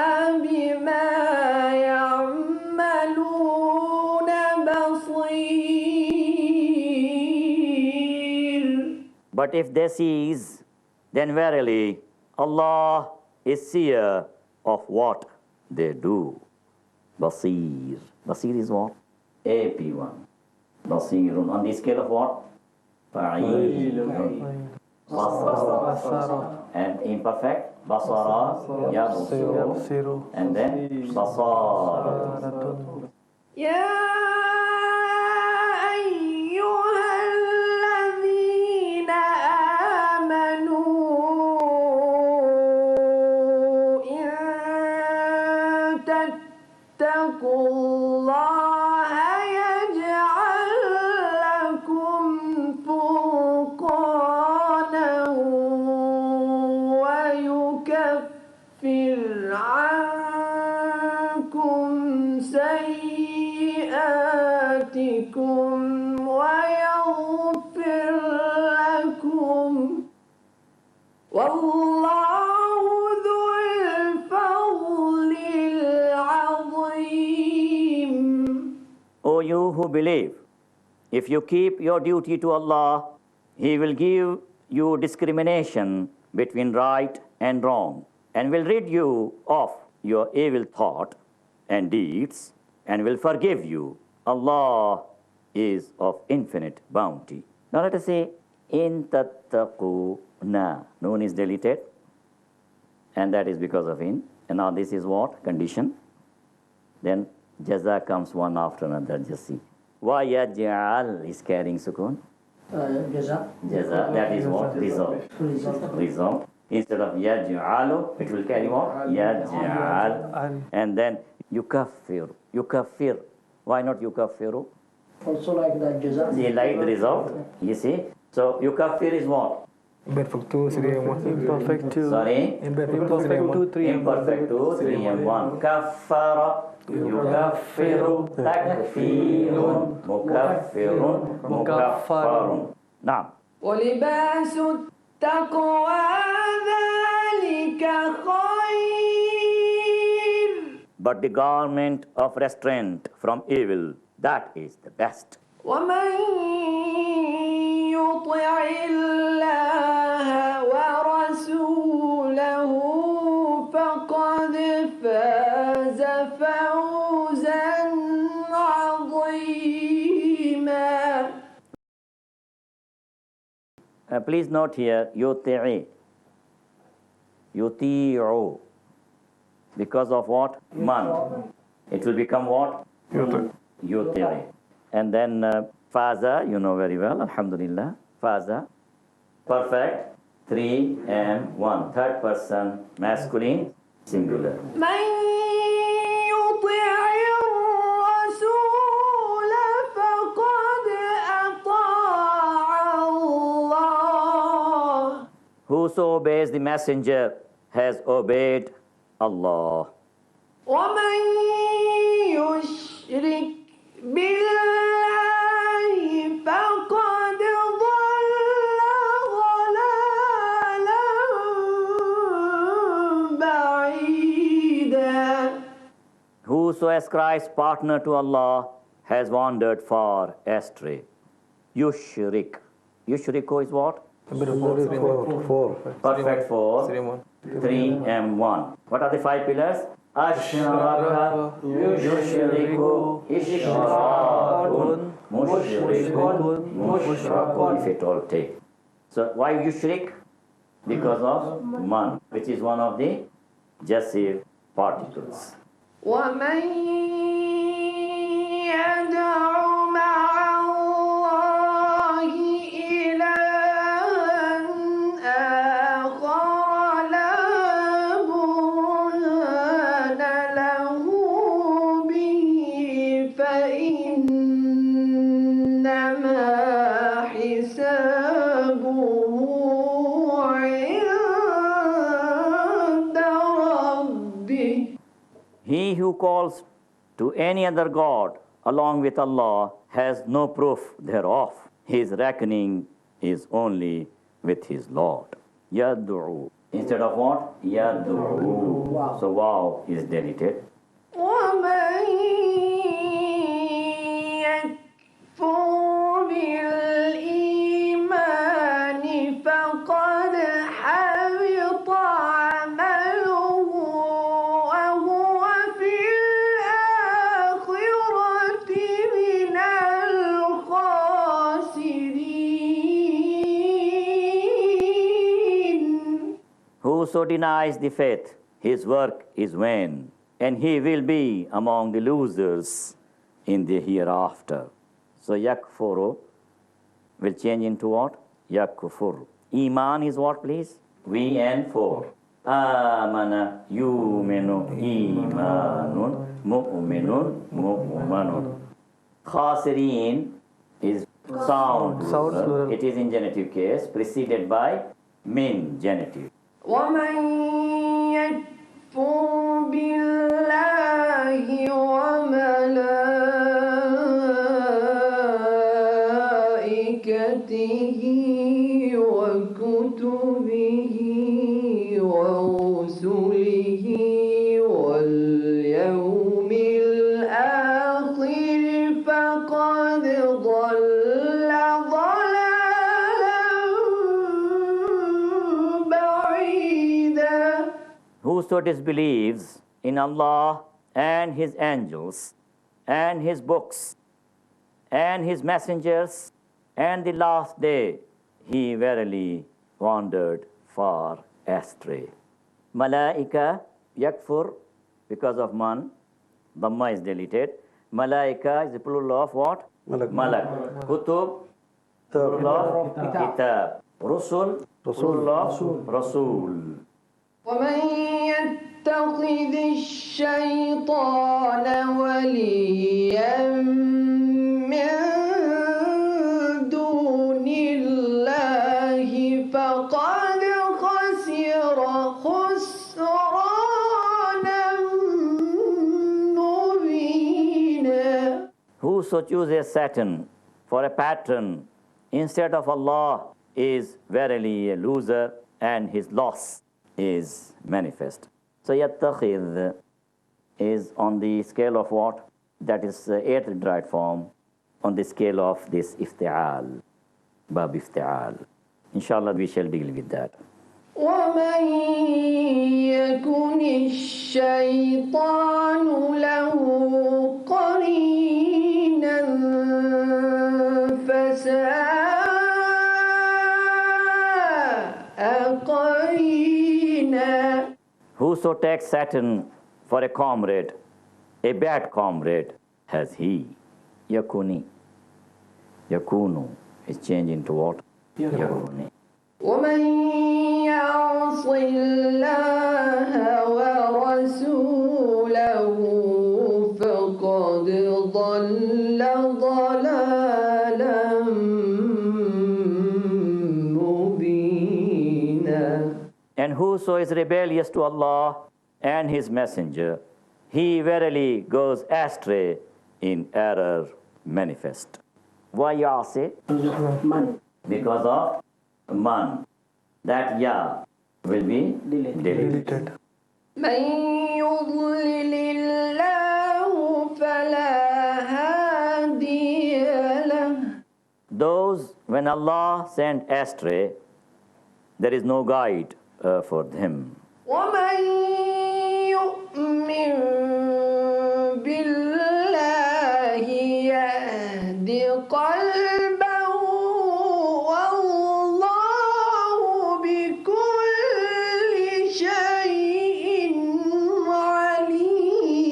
بما يعملون بصير. But if they cease, then verily Allah is seer of what they do. Basir. Basir is what? AP1. Basirun. On the scale of what? Fa'ilun. Basara. And imperfect? Basara. Yabsiru. And then Basara. يا أيها الذين آمنوا إن تتقوا الله who believe, if you keep your duty to Allah, He will give you discrimination between right and wrong, and will rid you of your evil thought and deeds, and will forgive you. Allah is of infinite bounty. Now let us say, in tattaquna. Noon is deleted, and that is because of in. And now this is what? Condition. Then jaza comes one after another. Just see. Wa yaj'al is carrying sukun. Jaza. Jaza, that is what? Result. Result. Instead of yaj'alu, it will carry what? Yaj'al. And then yukaffir. Yukaffir. Why not yukaffiru? Also like that jaza. See, like the result. You see? So yukaffir is what? Imperfect 2, 3 and 1. Imperfect 2. Sorry? Imperfect 2, 3 and 1. Imperfect 2, 3 and 1. Kaffara. Yukaffiru. Takfirun. Mukaffirun. Mukaffarun. Now. ولباس التقوى ذلك خير. But the garment of restraint from evil, that is the best. ومن يطع الله ورسوله فقد فاز فوزا عظيما. Please note here, yuti'i. Yuti'u. Because of what? Man. It will become what? Yuti'i. And then faza, you know very well, alhamdulillah. Faza. Perfect. 3 and 1. Third person, masculine, singular. من يطع الرسول فقد أطاع الله. Whoso obeys the messenger has obeyed Allah. ومن يشرك بالله فقد ضل ضلالا بعيدا. Whoso ascribes partner to Allah has wandered far astray. Yushrik. Yushriko is what? Four. Perfect 4, 3 and 1. What are the 5 pillars? Ashraka, yushriku, ishrakun, mushrikun, mushrakun. If it all take. So why yushrik? Because of man, which is one of the Jussive particles. ومن يدع مع الله إلها آخر لا برهان له به فإنما حسابه عند ربه. He who calls to any other God along with Allah has no proof thereof. His reckoning is only with his Lord. Yad'u. Instead of what? Yad'u. So wow is deleted. ومن يكفر بالإيمان فقد حبط عمله وهو في الآخرة من الخاسرين. Whoso denies the faith, his work is vain, and he will be among the losers in the hereafter. So yakfuru will change into what? Yakfur. Iman is what, please? V and 4. Amana yuminu imanun mu'minun mu'manun. Khasirin is sound. Plural. It is in genitive case, preceded by min genitive. ومن يكفر بالله وملائكته وكتبه ورسله واليوم الآخر فقد ضل ضلالا بعيدا. Whoso disbelieves in Allah and His angels and His books and His messengers and the last day, he verily wandered far astray. Malaika yakfur, because of man, Dhamma is deleted. Malaika is the plural of what? Malak. Malak. Kutub, plural of kitab. Rusul, plural of Rasul. ومن يتخذ الشيطان وليا من دون الله فقد خسر خسرانا مبينا. Whoso chooses Satan for a patron instead of Allah is verily a loser, and his loss is manifest. So yattakhidh is on the scale of what? That is eighth derived form, on the scale of this Ifti'al, Bab Ifti'al. Inshallah, we shall deal with that. ومن يكن الشيطان له قرينا فساء قرينا. Whoso takes Satan for a comrade, a bad comrade, has he. Yakuni. Yakunu is changed into what? Yakuni. ومن يعص الله ورسوله فقد ضل ضلالا مبينا. And whoso is rebellious to Allah and His Messenger, he verily goes astray in error manifest. Why ya'si? Man. Because of man. That ya will be deleted. Deleted. من يضلل الله فلا هادي له. Those, when Allah sent astray, there is no guide for them. ومن يؤمن بالله يهد قلبه والله بكل شيء عليم.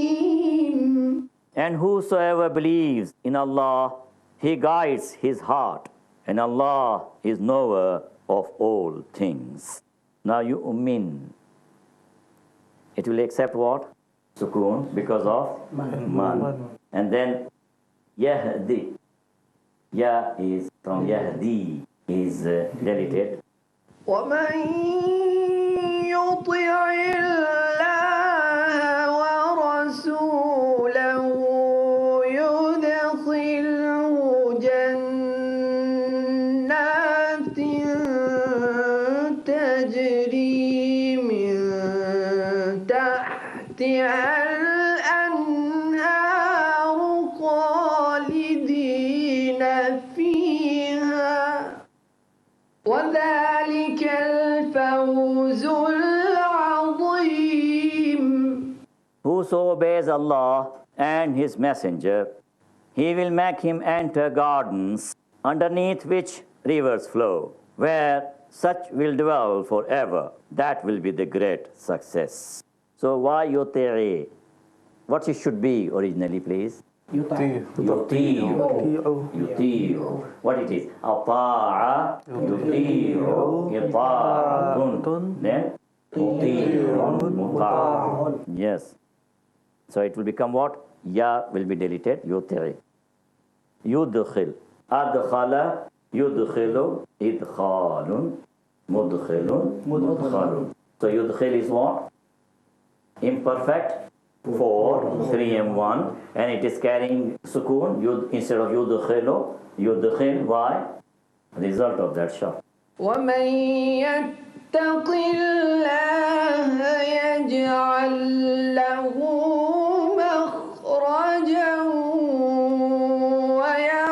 And whosoever believes in Allah, he guides his heart, and Allah is knower of all things. Now you umin. It will accept what? Sukoon, because of man. And then yahdi. Ya is from yahdi, is deleted. ومن يطع الله ورسوله يدخله جنات تجري من تحتها الأنهار خالدين فيها وذلك الفوز العظيم. Whoso obeys Allah and His Messenger, He will make him enter gardens underneath which rivers flow, where such will dwell forever. That will be the great success. So why yuti'i? What it should be originally, please? Yuta. Yuti'u. What it is? Ata'a, yuti'u, ita'atun. Then yuti'u, muta'un. Yes. So it will become what? Ya will be deleted. Yuti'i. Yudkhil. Adkhala, yudkhilu, idkhalun, mudkhilun, mudkhalun. So yudkhil is what? Imperfect. 4, 3 and 1, and it is carrying sukoon yud, instead of yudkhilu, yudkhil. Why? Result of that shot. ومن يتق الله يجعل له مخرجا ويرزقه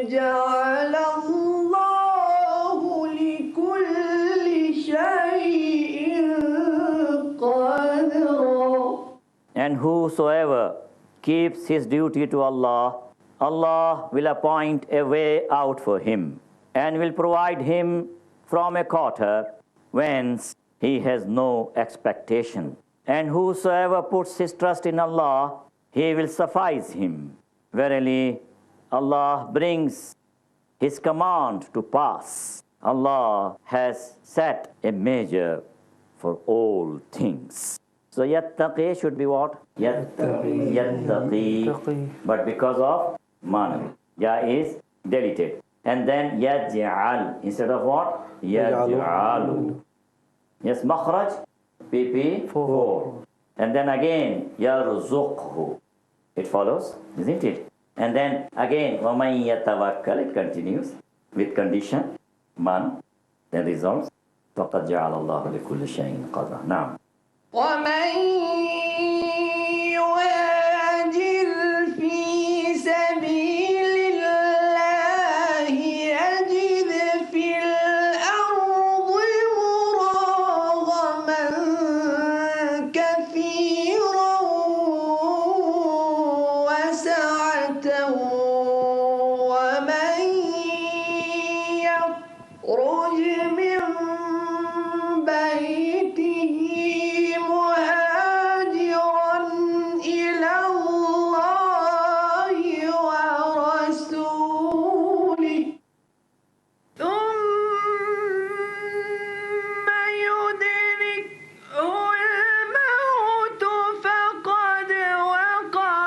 جعل الله لكل شيء قدرا. And whosoever keeps his duty to Allah, Allah will appoint a way out for him and will provide him from a quarter whence he has no expectation. And whosoever puts his trust in Allah, he will suffice him. Verily, Allah brings his command to pass. Allah has set a measure for all things. So yattaqi should be what? Yattaqi. Yattaqi. But because of man, ya is deleted. And then yaj'al instead of what? Yaj'alu. Yes, makhraj, PP, 4. And then again, yarzuqhu. It follows, isn't it? And then again, وَمَن يَتَوَكَّلْ, it continues with condition, man, then results. فَقَدْ جَعَلَ اللَّهُ لِكُلِّ شَيْءٍ قَدْرًا. Now, ومن يهاجر في سبيل الله يجد في الأرض مراغما كثيرا وسعة ومن يخرج من بيته مهاجرا إلى الله ورسوله ثم يدركه الموت فقد وقع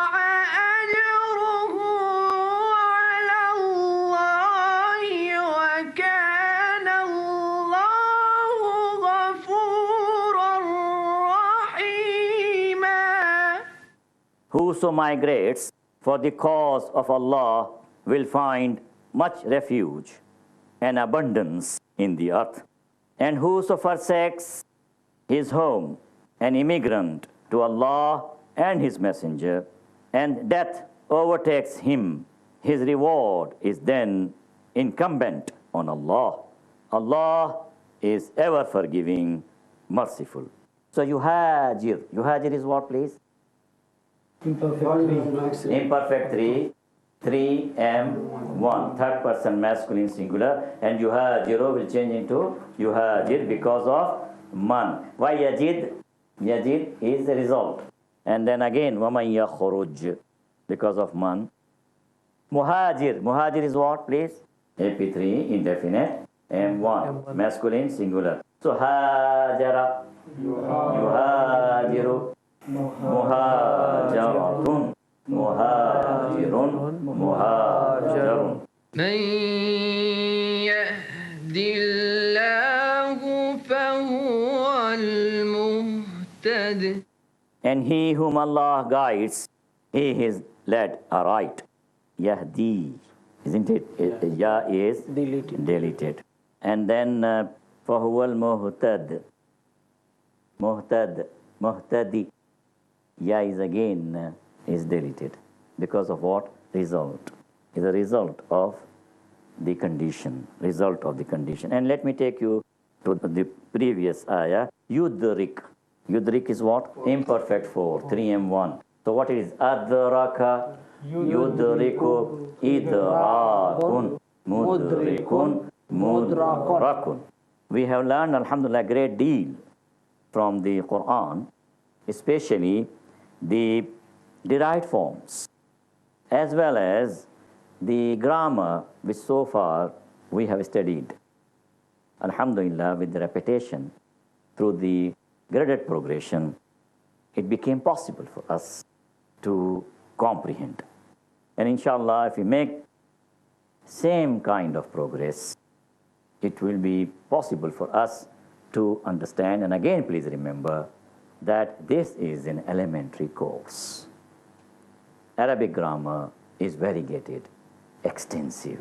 أجره على الله وكان الله غفورا رحيما. whoso migrates for the cause of Allah will find much refuge and abundance in the earth. And whoso forsakes his home, an immigrant to Allah and His Messenger, and death overtakes him, his reward is then incumbent on Allah. Allah is ever forgiving, merciful. So yuhajir. Yuhajir is what, please? Imperfect 3, 3M1, third person masculine singular, and yuhajiru will change into yuhajir because of man. Why yajid? Yajid is the result. And then again, waman yakhruj, because of man. Muhajir. Muhajir is what, please? AP3, indefinite. M1, masculine singular. So hajara, yuhajiru. Muhajaratun, muhajirun, muhajarun. من يهد الله فهو المهتد. And he whom Allah guides, he is led aright. Yahdi, isn't it? Ya is deleted. And then فهو المهتد. Muhtadi. Ya is again is deleted. Because of what? Result. Is a result of the condition. Result of the condition. And let me take you to the previous ayah. Yudrik. Yudrik is what? Imperfect 4. 3M1. So what it is? Adraka. Yudriku. Idrakun. Mudrikun. Mudrakun. We have learned, alhamdulillah, a great deal from the Quran, especially the derived forms, as well as the grammar which so far we have studied. Alhamdulillah, with the repetition through the graded progression, it became possible for us to comprehend. And inshallah, if we make same kind of progress, it will be possible for us to understand. And again, please remember that this is an elementary course. Arabic grammar is variegated, extensive.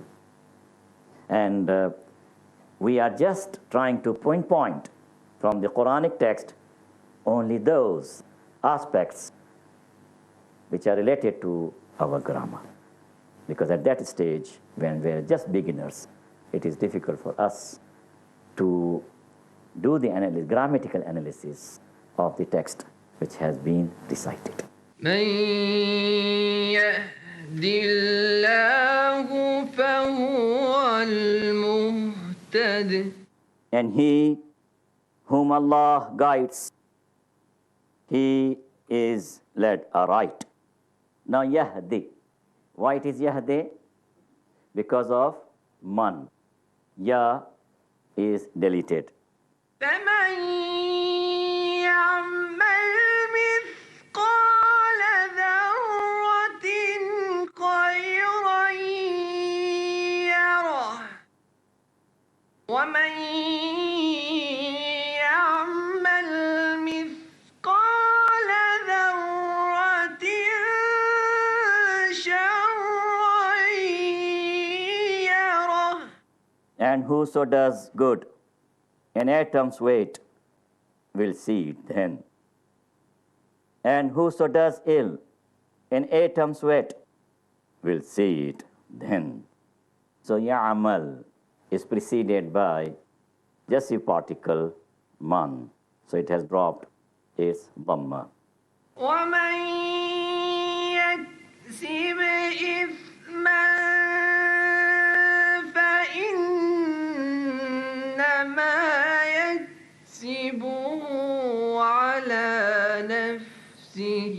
And we are just trying to pinpoint from the Quranic text only those aspects which are related to our grammar. Because at that stage, when we're just beginners, it is difficult for us to do the grammatical analysis of the text which has been recited. من يهد الله فهو المهتد. And he whom Allah guides, he is led aright. Now Yahdi. Why it is Yahdi? Because of man. Ya is deleted. فمن يعمل مثقال ذرة خيرا يره ومن يعمل مثقال ذرة شرا يره. And whoso does good, an atom's weight, will see it then. And whoso does ill, an atom's weight, will see it then. So ya'amal is preceded by Jussive particle man. So it has dropped its dhamma. ومن يكسب إثما فإنما يكسبه على نفسه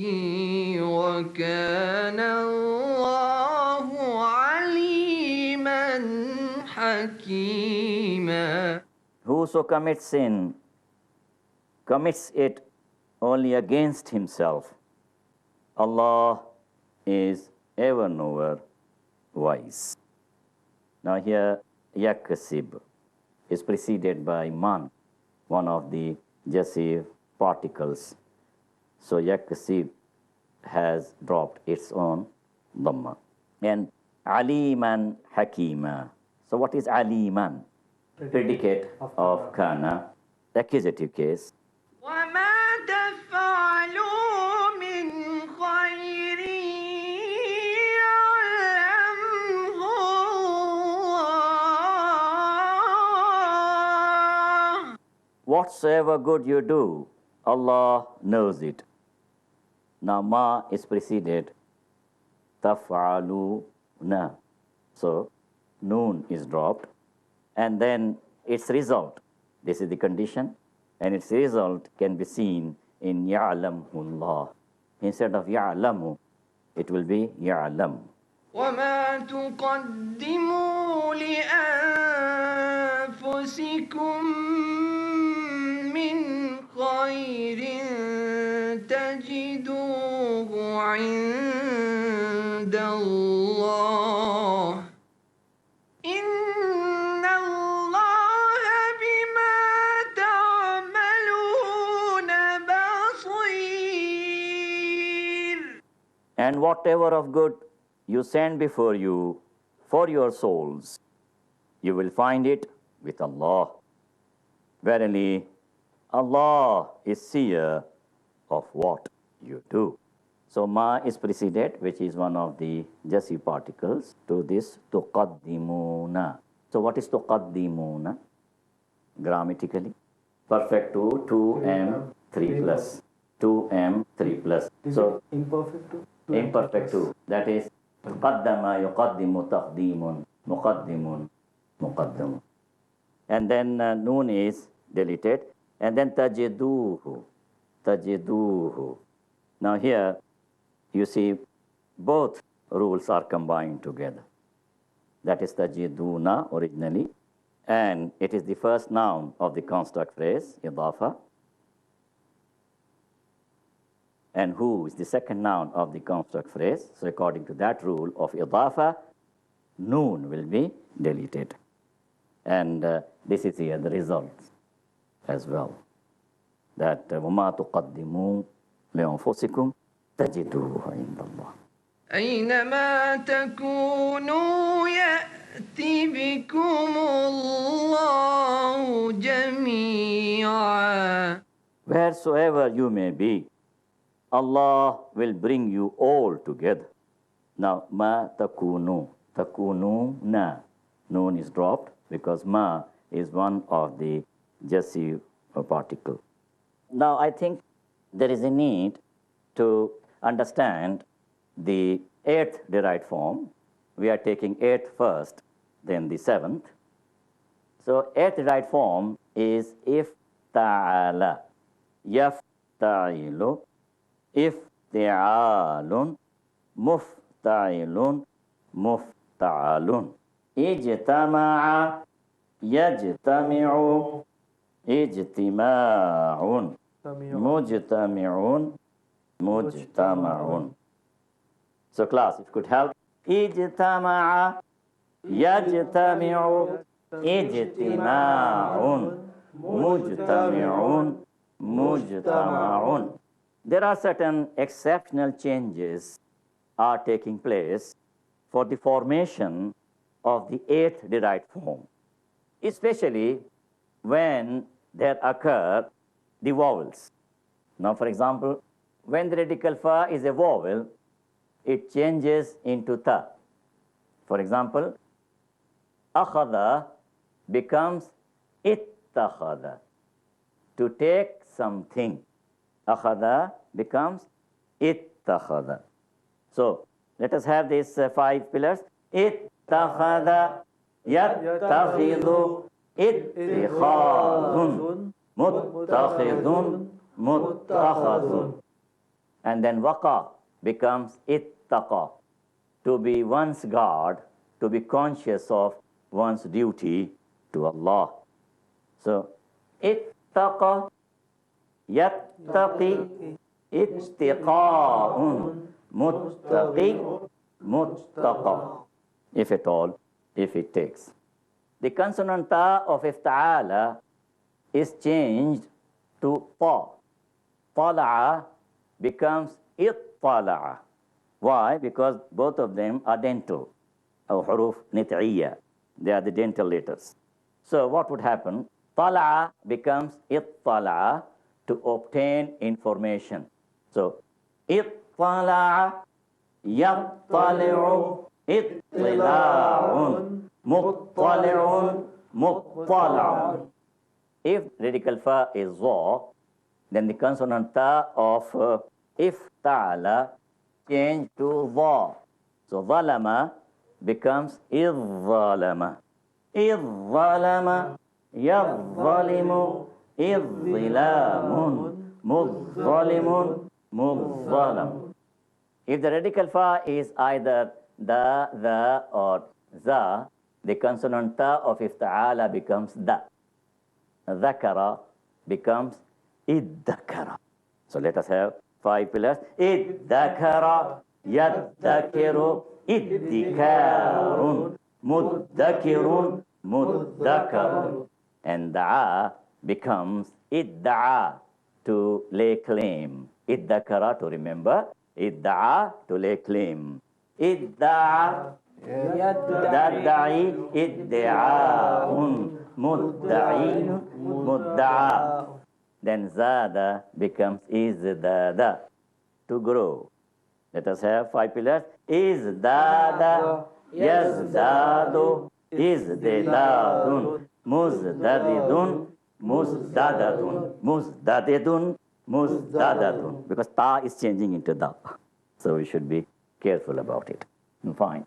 وكان الله عليما حكيما. Whoso commits sin, commits it only against himself. Allah is ever knower, wise. Now here, yaksib is preceded by man, one of the Jussive particles. So yaksib has dropped its own dhamma. And aliman hakima. So what is aliman? Predicate of kana, accusative case. وما تفعلوا من خير يعلمه الله. Whatsoever good you do, Allah knows it. Now ma is preceded taf'aluna. So noon is dropped, and then its result, this is the condition, and its result can be seen in ya'lamullah. Instead of ya'lamu, it will be ya'lam. وما تقدموا لأنفسكم من خير تجدوه عند الله إن الله بما تعملون بصير. And whatever of good you send before you for your souls, you will find it with Allah. Verily, Allah is seer of what you do. So ma is preceded, which is one of the Jussive particles, to this tuqaddimuna. So what is tuqaddimuna? Grammatically, perfect 2, 2m 3 plus. 2m 3 plus. So Imperfect too? imperfect 2. That is qaddama yuqaddimu taqdimun muqaddimun muqaddamun. And then noon is deleted, and then tajiduhu. Now here you see both rules are combined together. That is tajiduna originally, and it is the first noun of the construct phrase idafa, and who is the second noun of the construct phrase. So according to that rule of idafa, noon will be deleted. And this is here the result as well. That وَمَا تُقَدِّمُوا لِأَنفُسِكُمْ تَجِدُوهُ عِنْدَ اللَّهِ. أينما تكونوا يأتي بكم الله جميعا. Wheresoever you may be, Allah will bring you all together. Now, ma takunu. Takunu na. Noon is dropped because ma is one of the Jussive particle. Now, I think there is a need to understand the eighth derived form. We are taking eighth first, then the seventh. So, eighth derived form is ifta'ala, yafta'ilu, ifti'alun, mufta'ilun, mufta'alun. Ijtama'a, yajtami'u, ijtima'un, mujtami'un, mujtama'un. So class, if you could help. Ijtama'a, yajtami'u, ijtima'un, mujtami'un, mujtama'un. There are certain exceptional changes are taking place for the formation of the eighth derived form, especially when there occur the vowels. Now, for example, when the radical fa is a vowel, it changes into ta. For example, akhadha becomes ittakhadha, to take something. Akhadha becomes ittakhadha. So, let us have these five pillars. Ittakhadha, yattakhidhu, ittikhadhun, muttakhidhun, muttakhadhun. And then waqa becomes ittaqa, to be one's guard, to be conscious of one's duty to Allah. So, ittaqa, yattaqi, ittiqa'un, muttaqi, muttaqa. If at all, if it takes. The consonant ta of ifta'ala is changed to ta. Tala'a becomes ittala'a. Why? Because both of them are dental, or huruf nit'iyya. They are the dental letters. So what would happen? Tala'a becomes ittala'a, to obtain information. So, ittala'a, yattali'u, ittila'un, muttali'un, muttala'un. If radical fa is za, then the consonant ta of ifta'ala change to za. So, zalama becomes izzalama. Izzalama, yazzalimu, izzalamun, muzzalimun, muzzalam. If the radical fa is either da, the, or za, the consonant ta of ifta'ala becomes da. Dhakara becomes iddakara. So let us have five pillars. Iddakara, yaddakaru, iddikarun, muddakirun, muddakarun. And da'a becomes idda'a, to lay claim. Iddakara, to remember. Idda'a, to lay claim. Idda'a, dadda'i, iddi'a'un, mudda'i, mudda'a. Then zada becomes izdada, to grow. Let us have five pillars. Izdada, yazdadu, izdidadun, muzdadidun, muzdadadun, muzdadidun, muzdadadun. Because ta is changing into da. So we should be careful about it. Fine.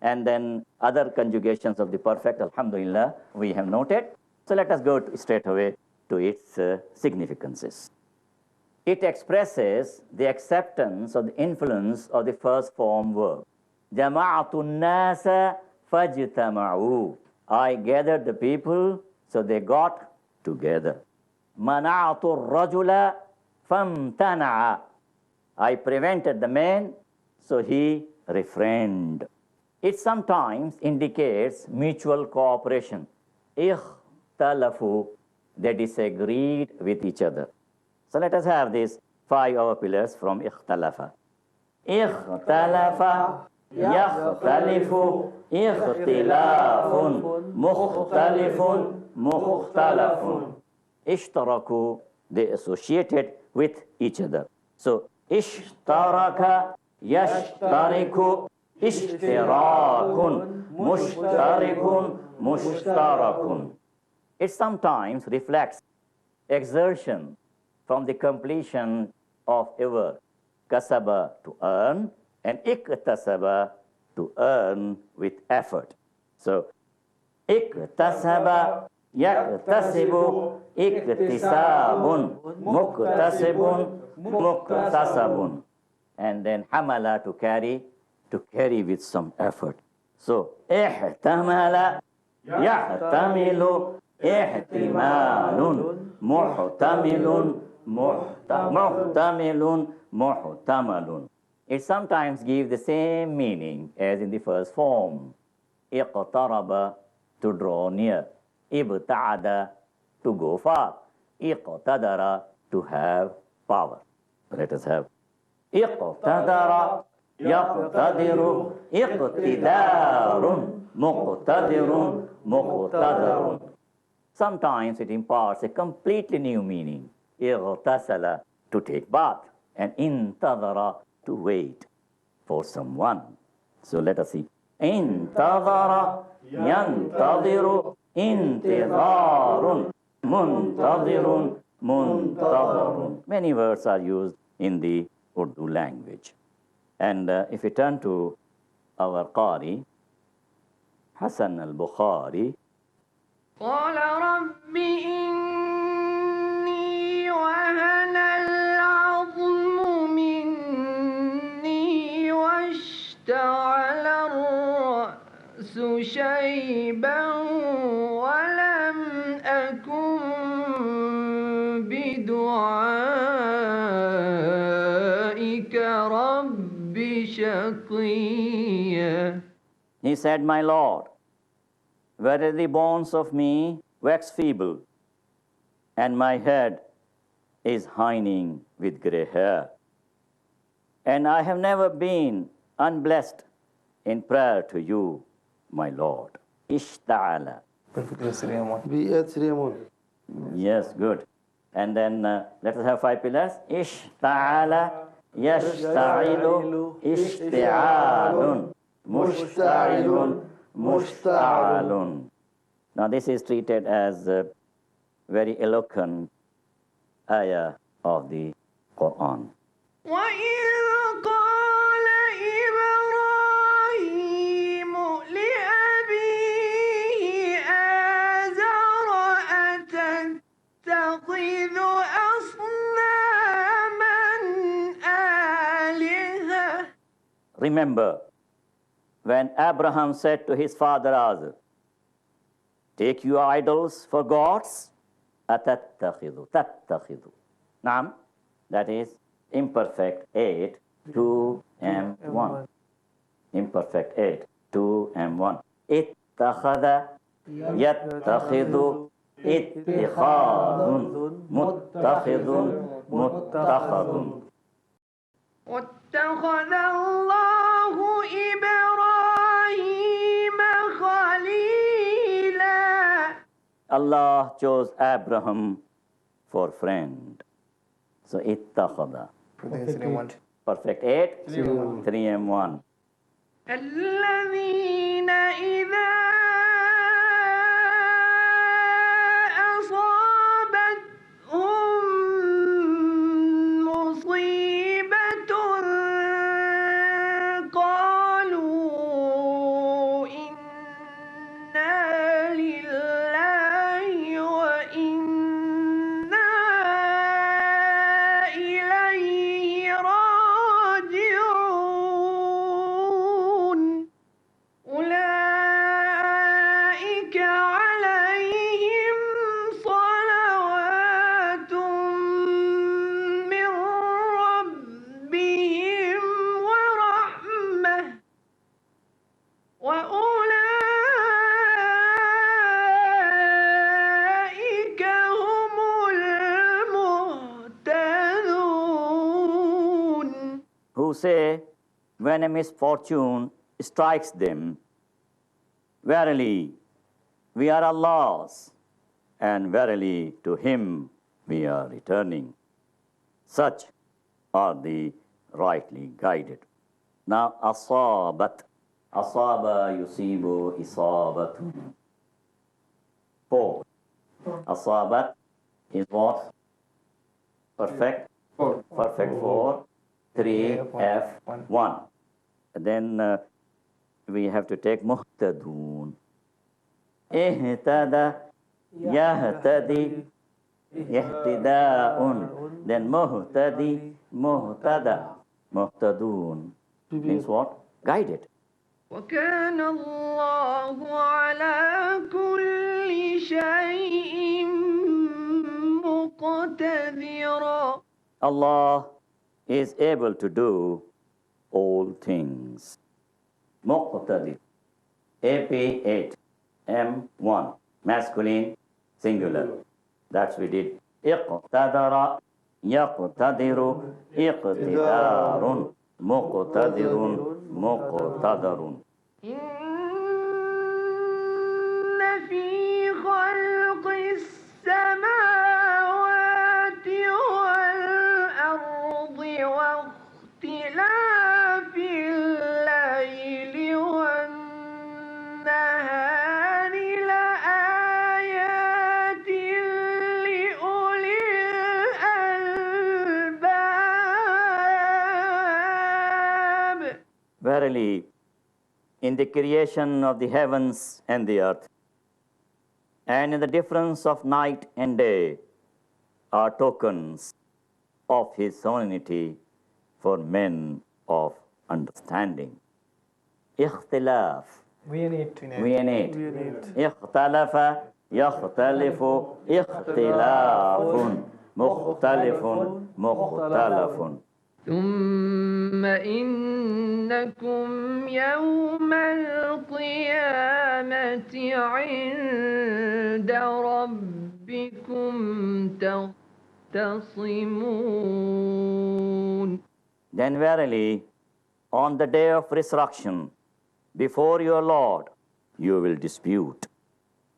And then other conjugations of the perfect, alhamdulillah, we have noted. So let us go straight away to its significances. It expresses the acceptance of the influence of the first form verb. Jama'atu nasa fajtama'u. I gathered the people, so they got together. Mana'atu rajula famtana'a. I prevented the man, so he refrained. It sometimes indicates mutual cooperation. Ikhtalafu, they disagreed with each other. So let us have these five other pillars from ikhtalafa. Ikhtalafa, yakhtalifu, ikhtilafun, mukhtalifun, mukhtalafun. Ishtaraku, they associated with each other. So, ishtaraka, yashtariku, ishtirakun, mushtarikun, mushtarakun. It sometimes reflects exertion from the completion of a work. Kasaba, to earn, and iktasaba, to earn with effort. So, iktasaba, yaktasibu, iktisabun, muktasibun, muktasabun. And then hamala, to carry with some effort. So, ihtamala, yahtamilu, ihtimalun, muhtamilun, muhtamilun, muhtamalun. It sometimes gives the same meaning as in the first form. Iqtaraba, to draw near. Ibta'ada, to go far. Iqtadara, to have power. Let us have iqtadara, yaqtadiru, iqtidarun, muqtadirun, muqtadarun. Sometimes it imparts a completely new meaning. Ightasala, to take bath, and intadara, to wait for someone. So let us see. Intadara, yantadiru, intidarun, muntadirun, muntadarun. Many words are used in the Urdu language. And if we turn to our Qari, Hasan al-Bukhari, قال رب إني وهن العظم مني واشتعل الرأس شيبا ولم أكن بدعائك رب شقيا. he said, my Lord, whereas the bones of me wax feeble, and my head is hining with grey hair. And I have never been unblessed in prayer to you, my Lord. Ishta'ala. Perfect Sri Muhammad. VIII. Yes, good. And then let us have 5 pillars. Ishta'ala, yashta'ilu, ishti'alun, mushta'ilun, mushta'alun. Now this is treated as a very eloquent ayah of the Quran. وإذ قال إبراهيم لأبيه آزر أتتخذ أصناما آلهة. Remember, when Abraham said to his father Azar, take you idols for gods, atattakhidhu, tattakhidhu. Naam, that is Imperfect 8, 2 and 1. Imperfect 8, 2 and 1. Ittakhadha, yattakhidhu, ittikhadun, muttakhidun, muttakhadun. واتخذ الله إبراهيم خليلا. Allah chose Abraham for friend. So ittakhadha. Perfect Sri Muhammad. Perfect 8, 3 and 1. الذين إذا أصابتهم مصيبة قالوا إنا لله وإنا إليه راجعون. أولئك عليهم صلوات من ربهم ورحمة وأولئك هم المهتدون. Who say, when a misfortune strikes them, verily, we are Allah's, and verily to Him we are returning. Such are the rightly guided. Now, asabat. Asaba yusibu isabatun. 4. Asabat is what? Perfect. Perfect 4. 3, F, 1. Then we have to take muhtadun. Ihtada, yahtadi, yahtida'un. Then muhtadi, muhtada, muhtadun. Means what? Guided. وكان الله على كل شيء مقتدرا. Allah is able to do all things. Muqtadir. AP8, M1, masculine, singular. That's we did. Iqtadara, yaqtadiru, iqtidarun, muqtadirun, muqtadarun. إن في خلق السماوات والأرض واختلاف الليل والنهار لآيات لأولي الألباب. Verily, in the creation of the heavens and the earth, and in the difference of night and day, are tokens of His sovereignty for men of understanding. Ikhtilaf. VIII. Ikhtalafa, yakhtalifu, ikhtilafun, mukhtalifun, mukhtalafun. ثم إنكم يوم القيامة عند ربكم تختصمون. Then verily, on the day of resurrection, before your Lord, you will dispute.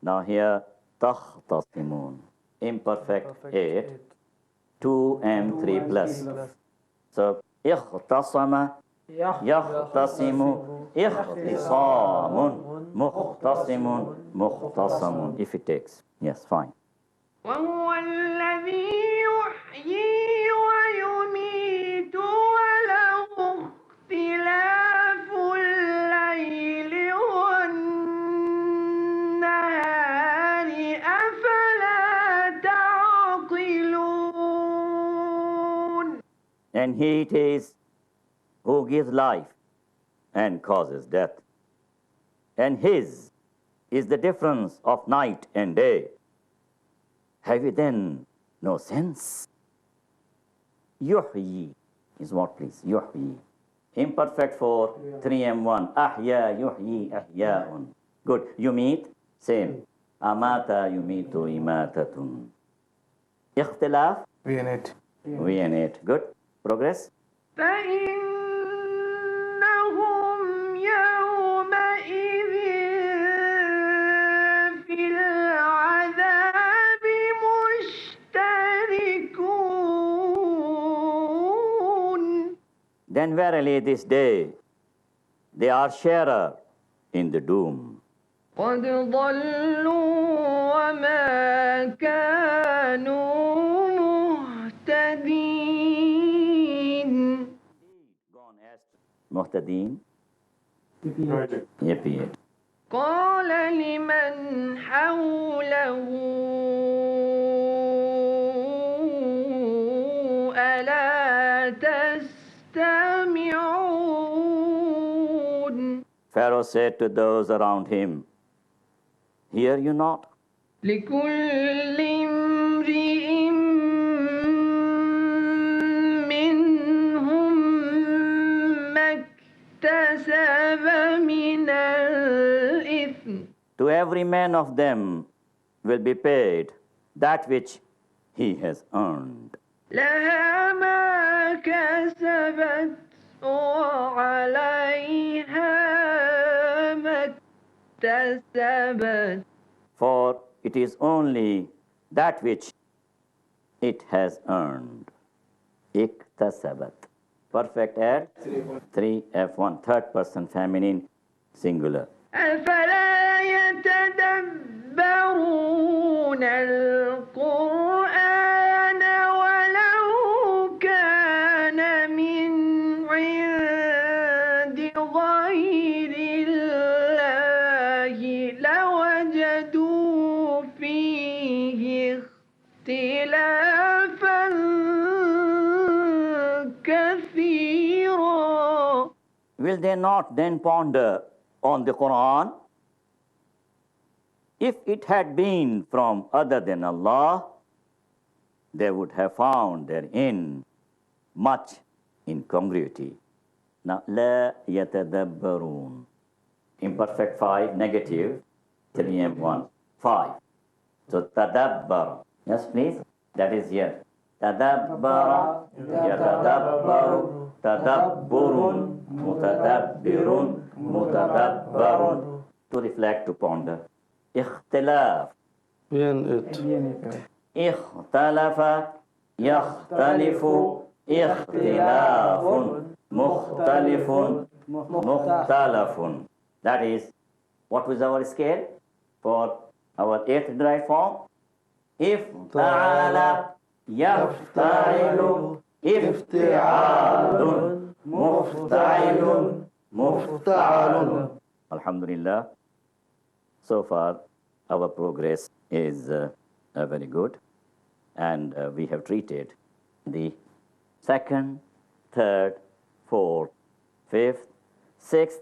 Now here, takhtasimun. Imperfect 8, 2 and 3 plus. So, ikhtasama, yakhtasimu, ikhtisamun, muhtasimun, muhtasamun. If it takes. Yes, fine. وهو الذي يحيي ويميت وله اختلاف الليل والنهار أفلا تعقلون. And He it is who gives life and causes death. And His is the difference of night and day. Have you then no sense? Yuhyi is what, please? Yuhyi. Imperfect for 3M1. Ahya, yuhyi, ahya'un. Good. Yumit, same. Amata, yumitu, imatatun. Ikhtilaf, VIII. VIII. Good. Progress. فإنهم يومئذ في العذاب مشتركون. Then verily this day they are sharer in the doom. قد ضلوا وما كانوا مهتدين. Gone astray. Muhtadeen. Yep. قال لمن حوله ألا تستمعون. Pharaoh said to those around him, hear you not? لكل امرئ منهم ما اكتسب من الإثم. To every man of them will be paid that which he has earned. لها ما كسبت وعليها ما اكتسبت. For it is only that which it has earned. Iktasabat. Perfect at 3, F1, third person feminine singular. أفلا يتدبرون القرآن ولو كان من عند غير الله لوجدوا فيه اختلافا كثيرا. Will they not then ponder on the Quran? If it had been from other than Allah, they would have found therein much incongruity. Now, la yatadabbarun. Imperfect 5, negative, 3M1, 5. So, tadabbar. Yes, please. That is here. Tadabbara, yatadabbaru, tadabburun, mutadabbirun, mutadabbarun. To reflect, to ponder. Ikhtilaf. Bien it. اختلف يختلف اختلاف مختلف مختلف. That is, what was our scale for our 8th derived form? افتعل يفتعل افتعال مفتعل مفتعل. Alhamdulillah. So far, our progress is very good, and we have treated the 2nd, 3rd, 4th, 5th, 6th,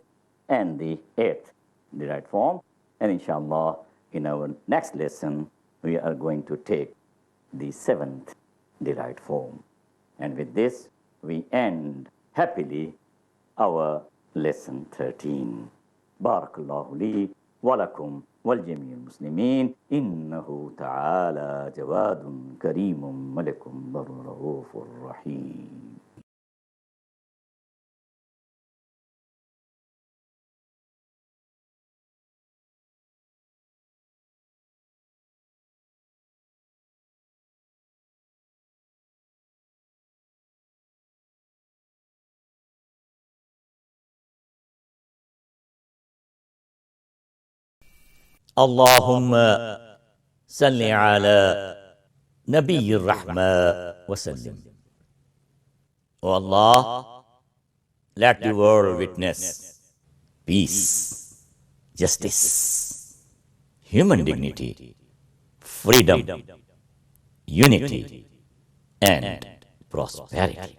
and the 8th derived form. And inshallah, in our next lesson, we are going to take the 7th derived form. And with this, we end happily our lesson 13. Barakallahu li walakum والجميع المسلمين إنه تعالى جواد كريم ملك بر رؤوف رحيم. اللهم صل على نبي الرحمة وسلم. O Allah, let the world witness peace, justice, human dignity, freedom, unity, and prosperity.